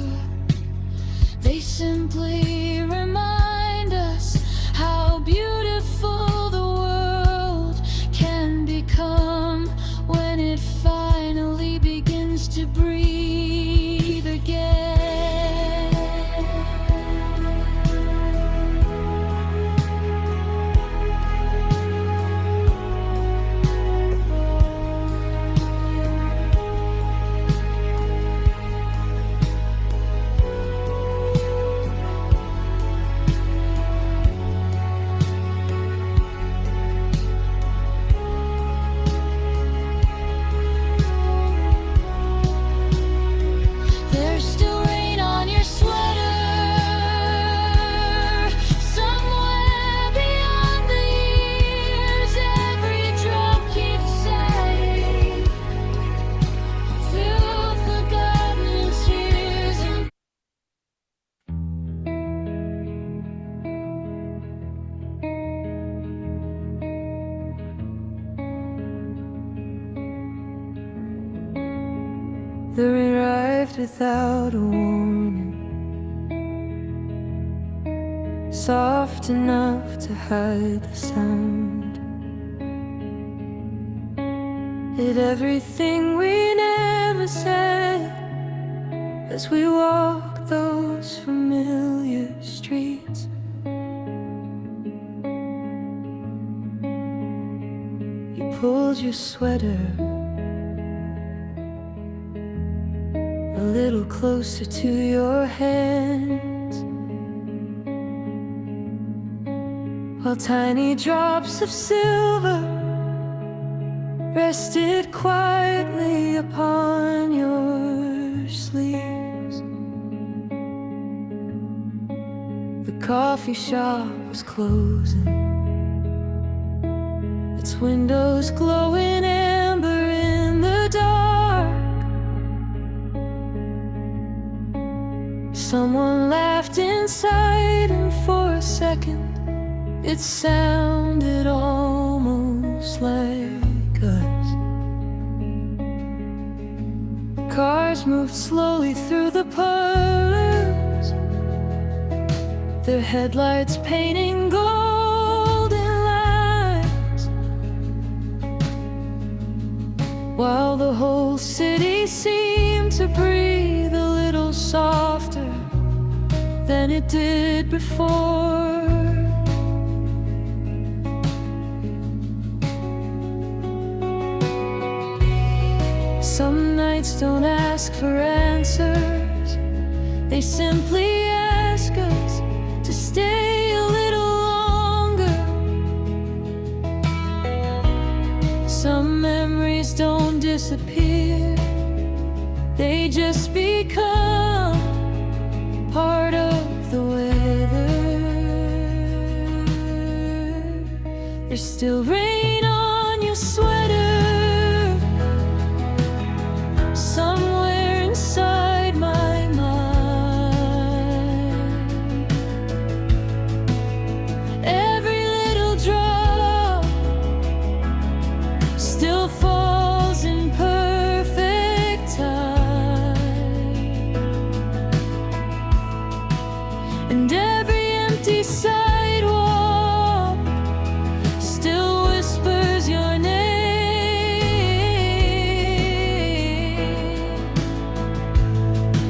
They simply remind us how beautiful the world can become when it finally begins to breathe again. There's still rain on your sweater, somewhere beyond the years. Every drop keeps saying, through forgotten tears. And the rain arrived without a warning, soft enough to hide the sound. Did everything we never said as we walked those familiar streets. You pulled your sweater a little closer to your hands, while tiny drops of silver rested quietly upon your sleeves. The coffee shop was closing, its windows glowing amber in the dark. Someone laughed inside, and for a second it sounded almost like us. Cars moved slowly through the parlors, their headlights painting golden lines, while the whole city seemed to breathe a little softer than it did before. Some nights don't ask for answers, they simply ask us to stay a little longer. Some memories don't disappear, they just become part of the weather. There's still rain on your sweater, somewhere inside my mind. Every little drop still falls in perfect time, and every empty sidewalk still whispers your name.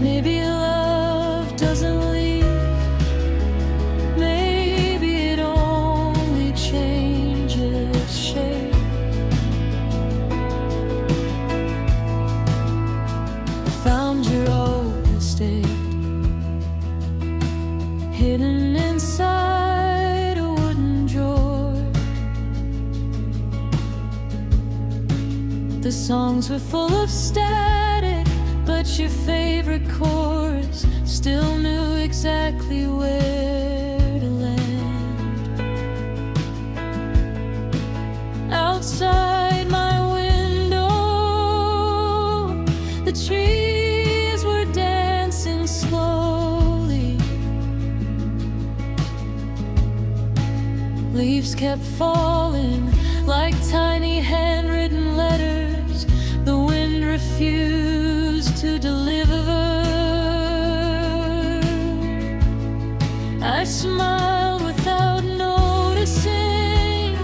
Maybe love doesn't leave, maybe it only changes shape. I found your old estate, hidden inside a wooden drawer. The songs were full of static, but but your favorite chorus still knew exactly where to land. Outside my window, the trees were dancing slowly. Leaves kept falling like tiny handwritten letters the wind refused to deliver. I smiled without noticing,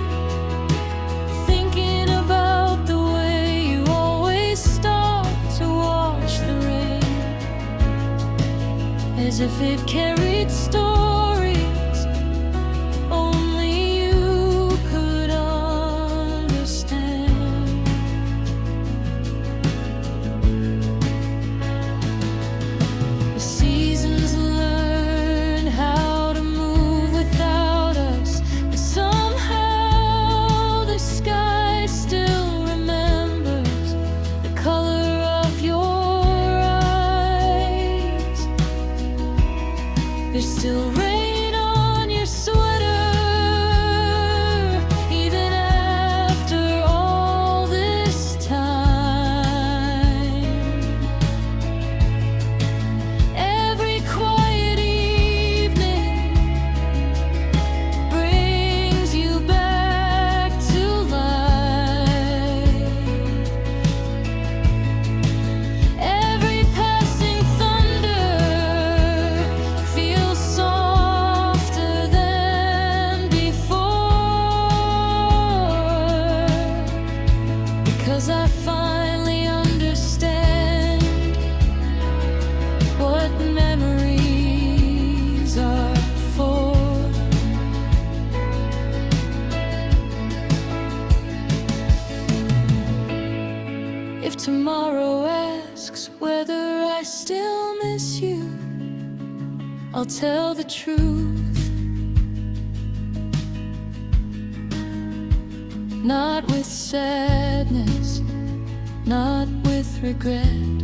thinking about the way you always stop to watch the rain, as if it carried stories only you could understand. The seasons learn how to move without us, but somehow the sky still remembers the color of your eyes. There's still rain on your sweater, even after all this time. Every quiet evening brings you back to life. Every passing thunder feels softer than before, because I finally understand what memories are for. If tomorrow asks whether I still miss you, I'll tell the truth. Not with sadness, not with regret,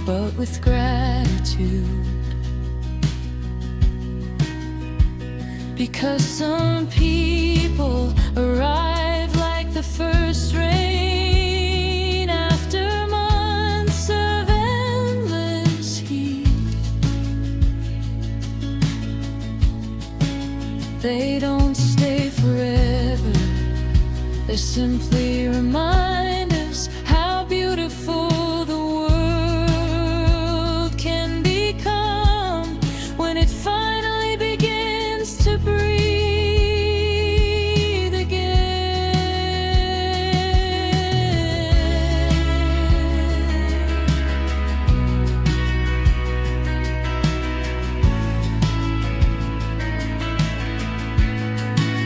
but with gratitude. Because some people arrive like the first rain after months of endless heat. They don't stay forever, they simply remind us how beautiful the world can become when it finally begins to breathe again.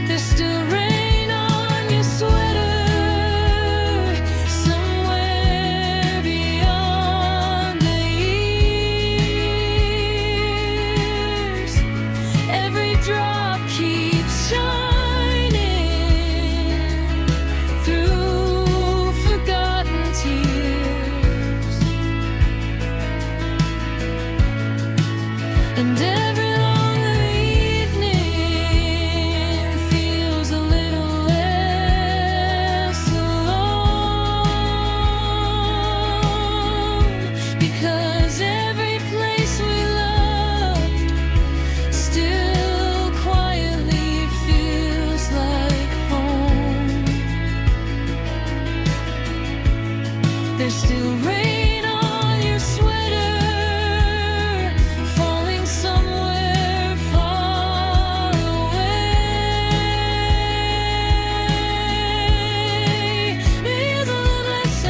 There's still rain on your sweater, somewhere beyond the years. Every drop keeps shining through forgotten tears, and every lonely evening feels a little less alone, because every place we loved still quietly feels like home. There's still rain on your sweater, falling somewhere far away. Maybe the last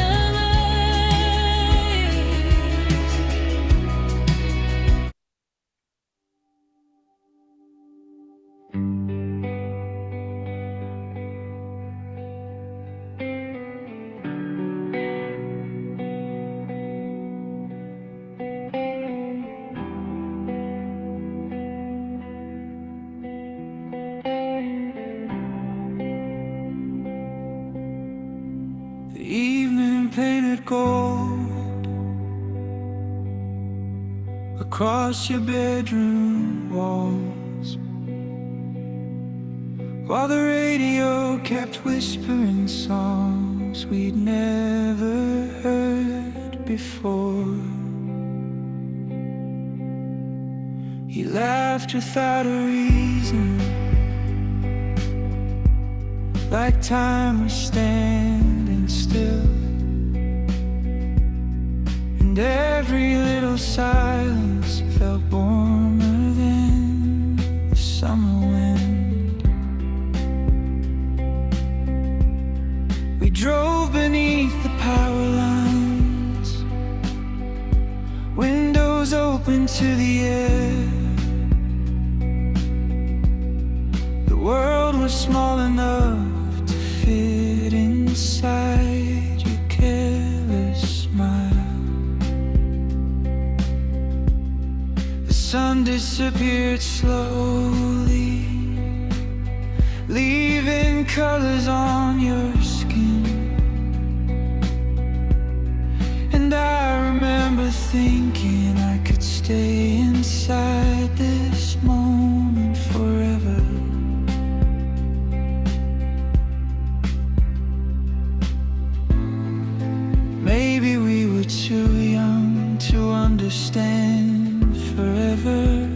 The evening painted gold across your bedroom walls, while the radio kept whispering songs we'd never heard before. You laughed without a reason, like time was standing still, and every little silence felt warmer than the summer wind. We drove beneath the power lines, windows open to the air. The world was small enough to fit inside your careless smile. The sun disappeared slowly, leaving colors on your skin. And I remember thinking I could stay inside this moment forever. Maybe we were too young to understand forever,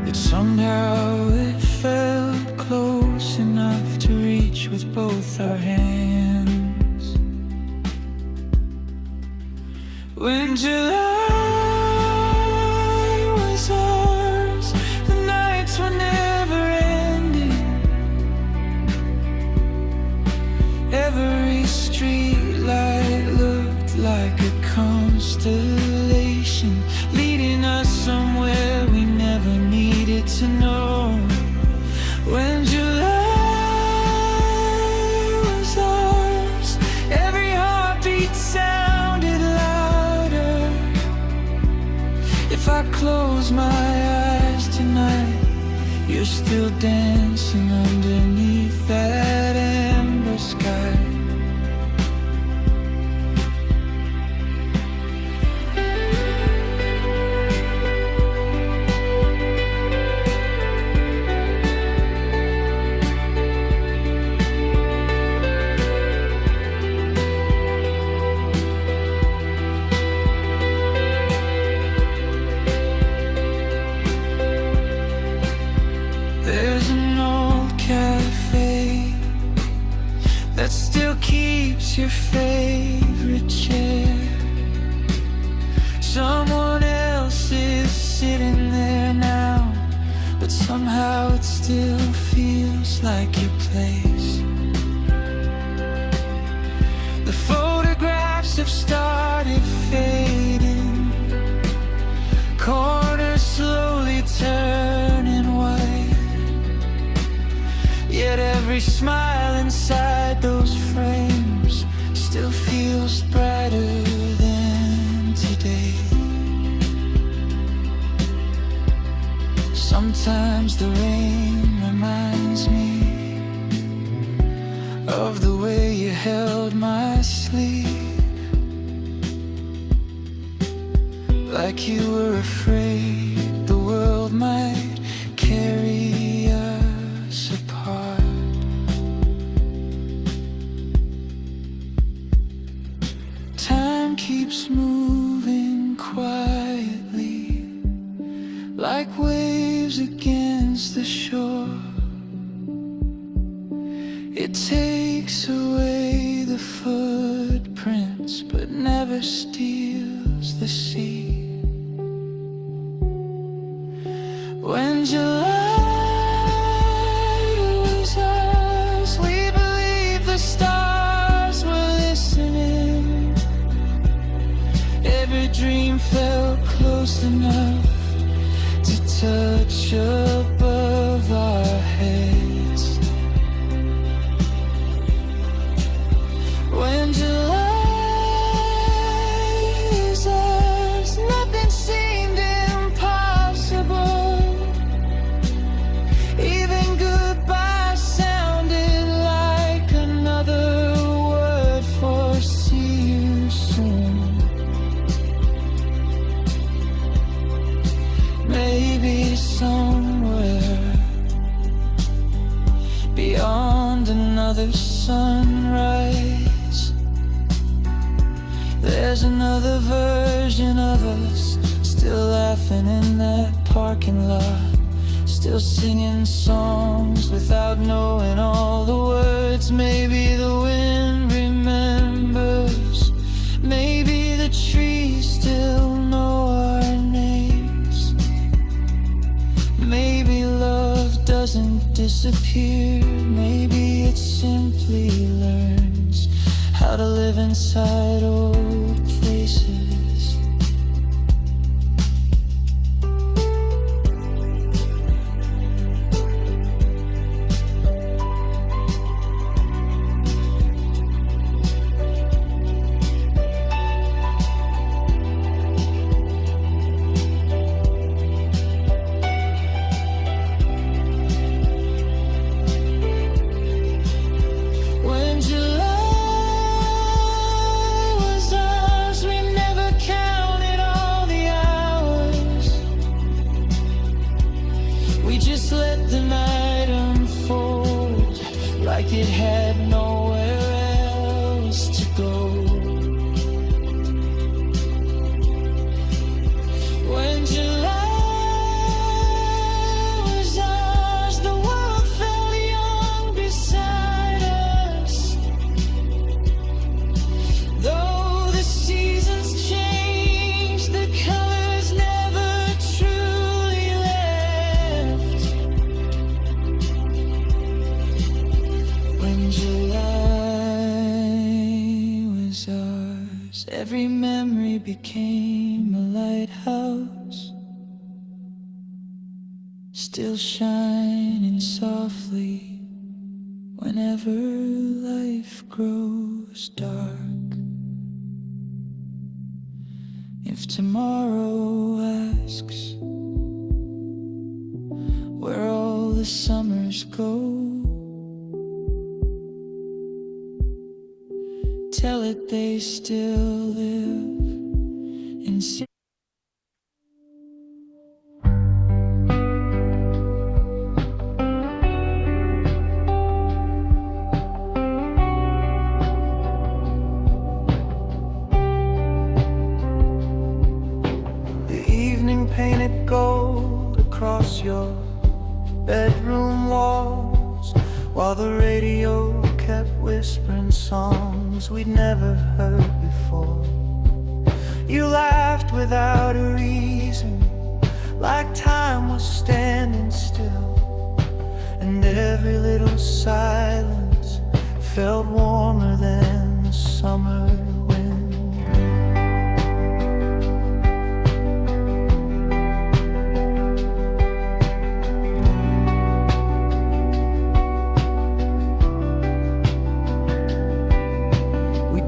that somehow it felt close enough to reach with both our hands. When July was ours, the nights were never ending. Every street light looked like a constellation, leading us somewhere we never needed to know. When July was ours, every heartbeat sounded louder. If I close my eyes tonight, you're still dancing underneath that amber sky. There's an old cafe that still keeps your favorite chair. Someone else is sitting there now, but somehow it still feels like your place. The photographs have started fading, corners slowly turning white. Yet every smile inside those frames still feels brighter than today. Sometimes the rain reminds me of the way you held my sleeve, like you were afraid the world might carry us apart. Time keeps moving quietly, like waves against the shore. It takes away the footprints, but never steals the sea. When July was ours, we believed the stars were listening. Every dream felt close enough to touch above our heads. When July was ours, nothing seemed impossible. Even goodbye sounded like another word for see you soon. sunrise. There's another version of us, still laughing in that parking lot, still singing songs without knowing all the words. Maybe the wind remembers, maybe the trees still know our names. Maybe love doesn't disappear, maybe it simply learns how to live inside old places. Like it had nowhere else to go. When July was ours, the world fell young beside us. Though the seasons changed, the colors never truly left. When July was ours, every memory became a lighthouse, still shining softly whenever life grows dark. If tomorrow asks where all the summers go, tell it they still live in the evening painted gold across your bedroom walls, while the radio kept whispering songs we'd never heard before. You laughed without a reason, like time was standing still, and every little silence felt warmer than the summer wind.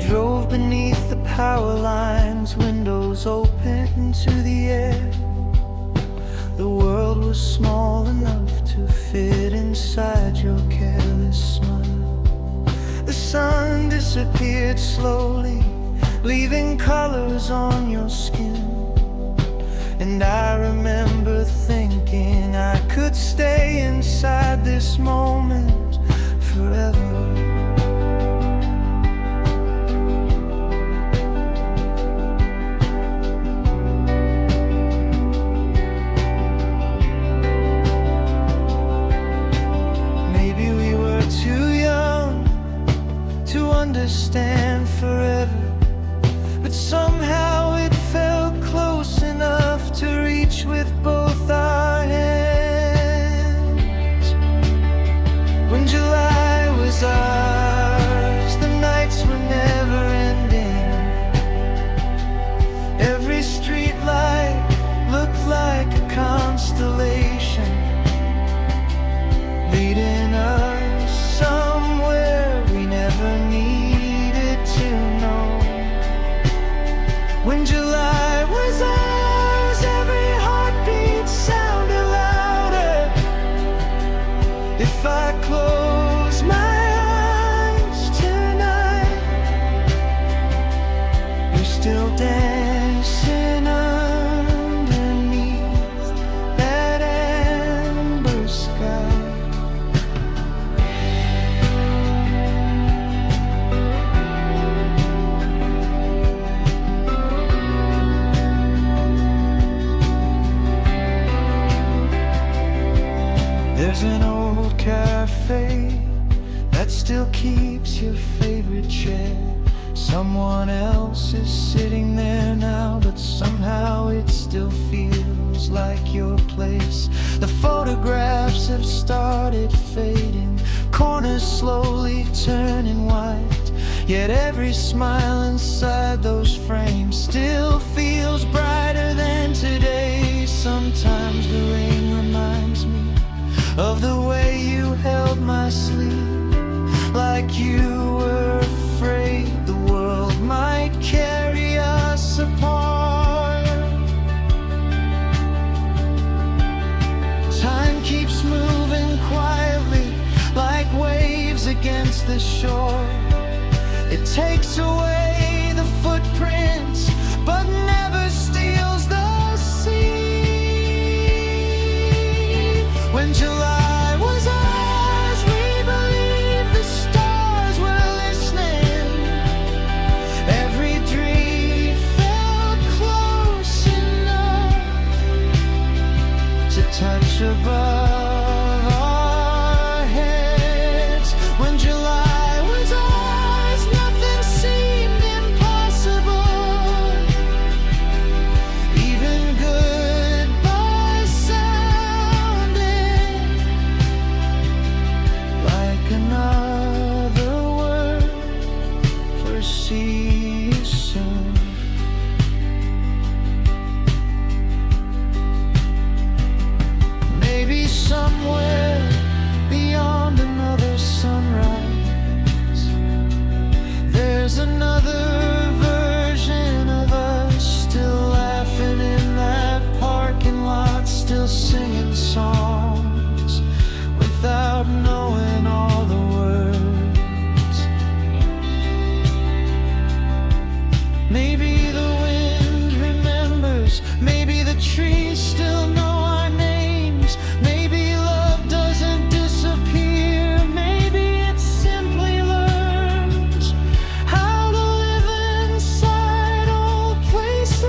Drove beneath the power lines, windows open to the air. The world was small enough to fit inside your careless smile. The sun disappeared slowly, leaving colors on your skin. And I remember thinking I could stay inside this moment forever. Understand forever, but somehow it felt close enough to reach with both our hands. When July was ours, the nights were never ending. Every street light looked like a constellation, leading us somewhere we never needed There's an old cafe that still keeps your favorite chair. Someone else is sitting there now, but somehow it still feels like your place. The photographs have started fading, corners slowly turning white, yet every smile inside those frames still feels brighter than today. Sometimes the rain reminds me of the way you held my sleeve, like you were afraid the world might carry us apart. Time keeps moving quietly, like waves against the shore. It takes away the footprints, but never steals the sea. When July was ours, we believed the stars were listening. Every dream felt close enough to touch above our heads. When July was ours, nothing seemed impossible. Even goodbye sounded like another word for see you soon. Maybe somewhere beyond another sunrise, there's another version of us, still laughing in that parking lot, still singing songs without knowing all the words. Maybe the wind remembers, maybe the trees still know our names, maybe love doesn't disappear, maybe it simply learns how to live inside old places.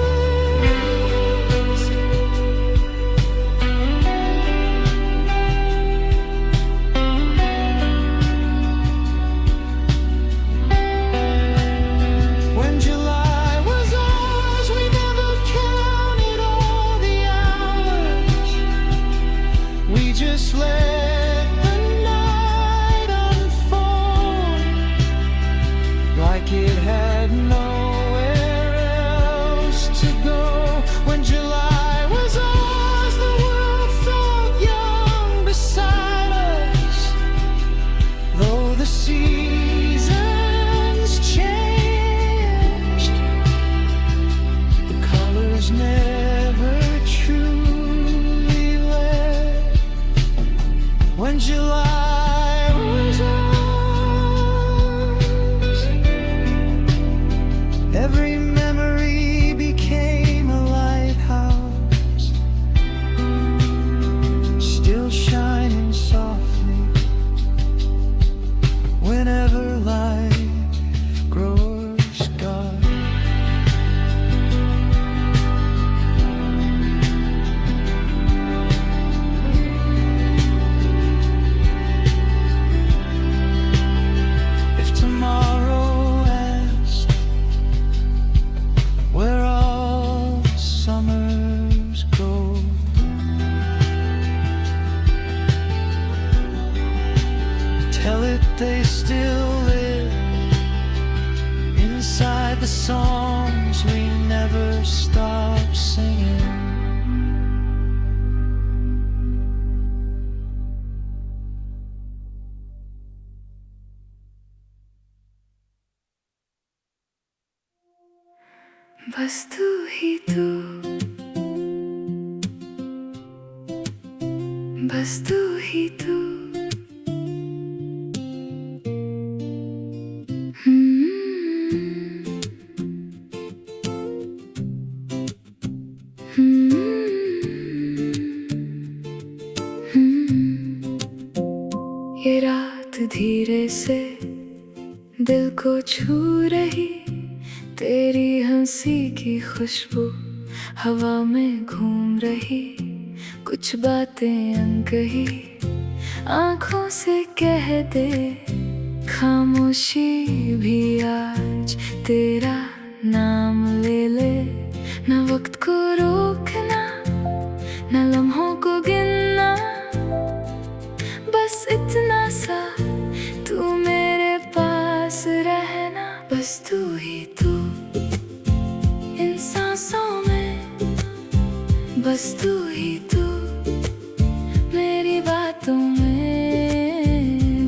When July was ours, we never counted all the hours. We just let the night unfold, like it had nowhere else to go. When July was ours, the world felt young beside us, though the seasons changed. The colors never truly left. When July was ours, every memory became a lighthouse, still shining softly whenever life grows dark. If tomorrow asked where all summers go, tell it they still live inside the songs we never stop singing. बस तू ही तू, बस तू ही तू। ये रात धीरे से दिल को छू रही, तेरी हंसी की खुशबू हवा में घूम रही, कुछ बातें अनकही आँखों से कह दे खामोशी भी आज तेरा नाम ले ले। न वक्त को रोकना न लम्हों को गिनना, बस इतना सा तू मेरे पास रहना। बस तू ही तू इन सांसों में, बस तू ही तू मेरी बातों में।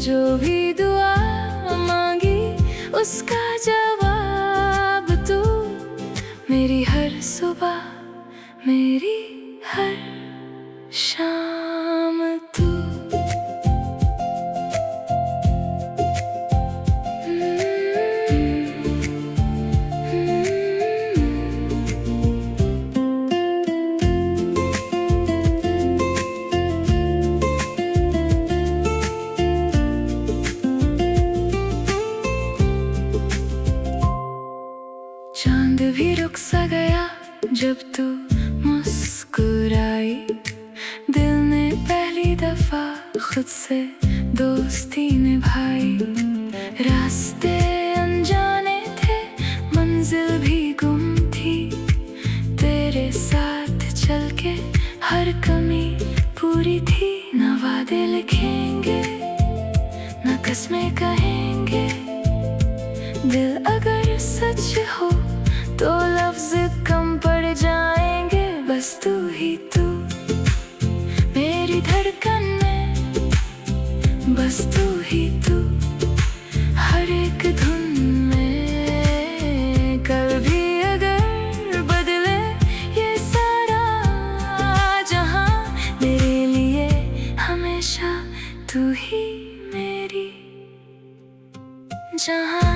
जो भी दुआ मांगी उसका जवाब तू, मेरी हर सुबह मेरी हर शाम तू। चांद भी रुक सा गया जब तू मुस्कुराई। दिल ने पहली दफा खुद से दोस्ती निभाई। रास्ते अनजाने थे, मंजिल भी गुम थी। तेरे साथ चल के हर कमी पूरी थी। न वादे लिखेंगे न कस्में कहेंगे, दिल अगर सच हो तो लफ्ज कम पड़ जाएंगे। बस तू ही तू मेरी धड़कन में, बस तू ही तू हर एक धुन में। कल भी अगर बदले ये सारा जहां, मेरे लिए हमेशा तू ही मेरी जहां।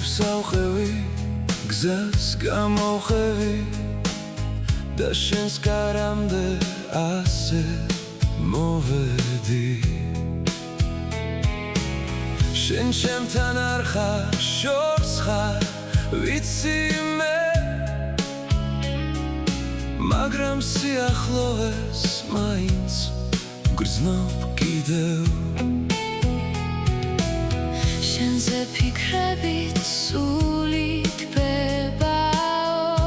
Psauchewi, gzas gamochewi, da shin skaram de ase movedi. Shin shem tanarcha shopscha vitzime, magram siach loes meins grznop gideu. Shenze pikrabit sulit bebao,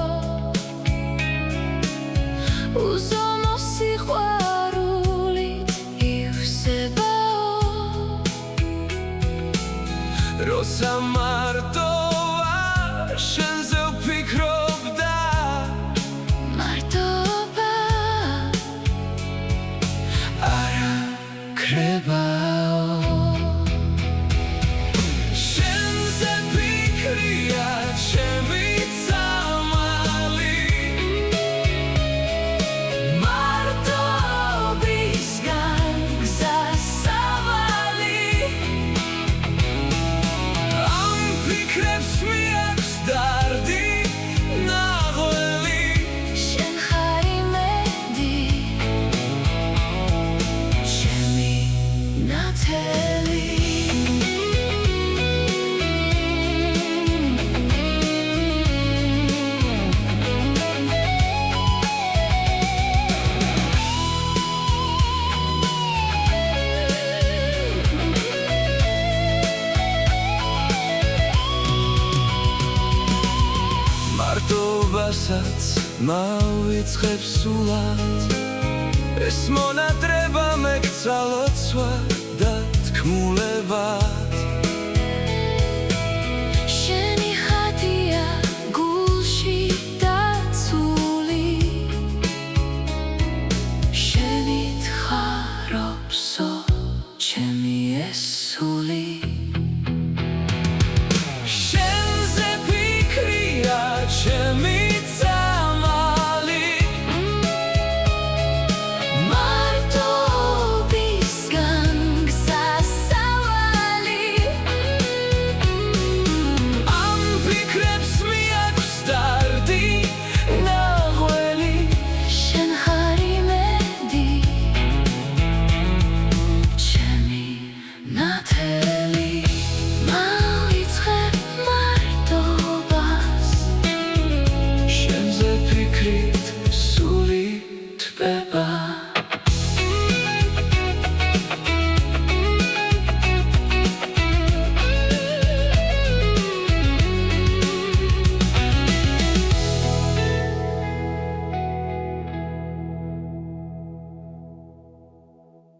uzomo sichwarulit ivsebao. Rosa martova shenze pikrobda, martova ara krebao. Basat mauits khepsulat es monatreba mekcalot swa dat kmuleba.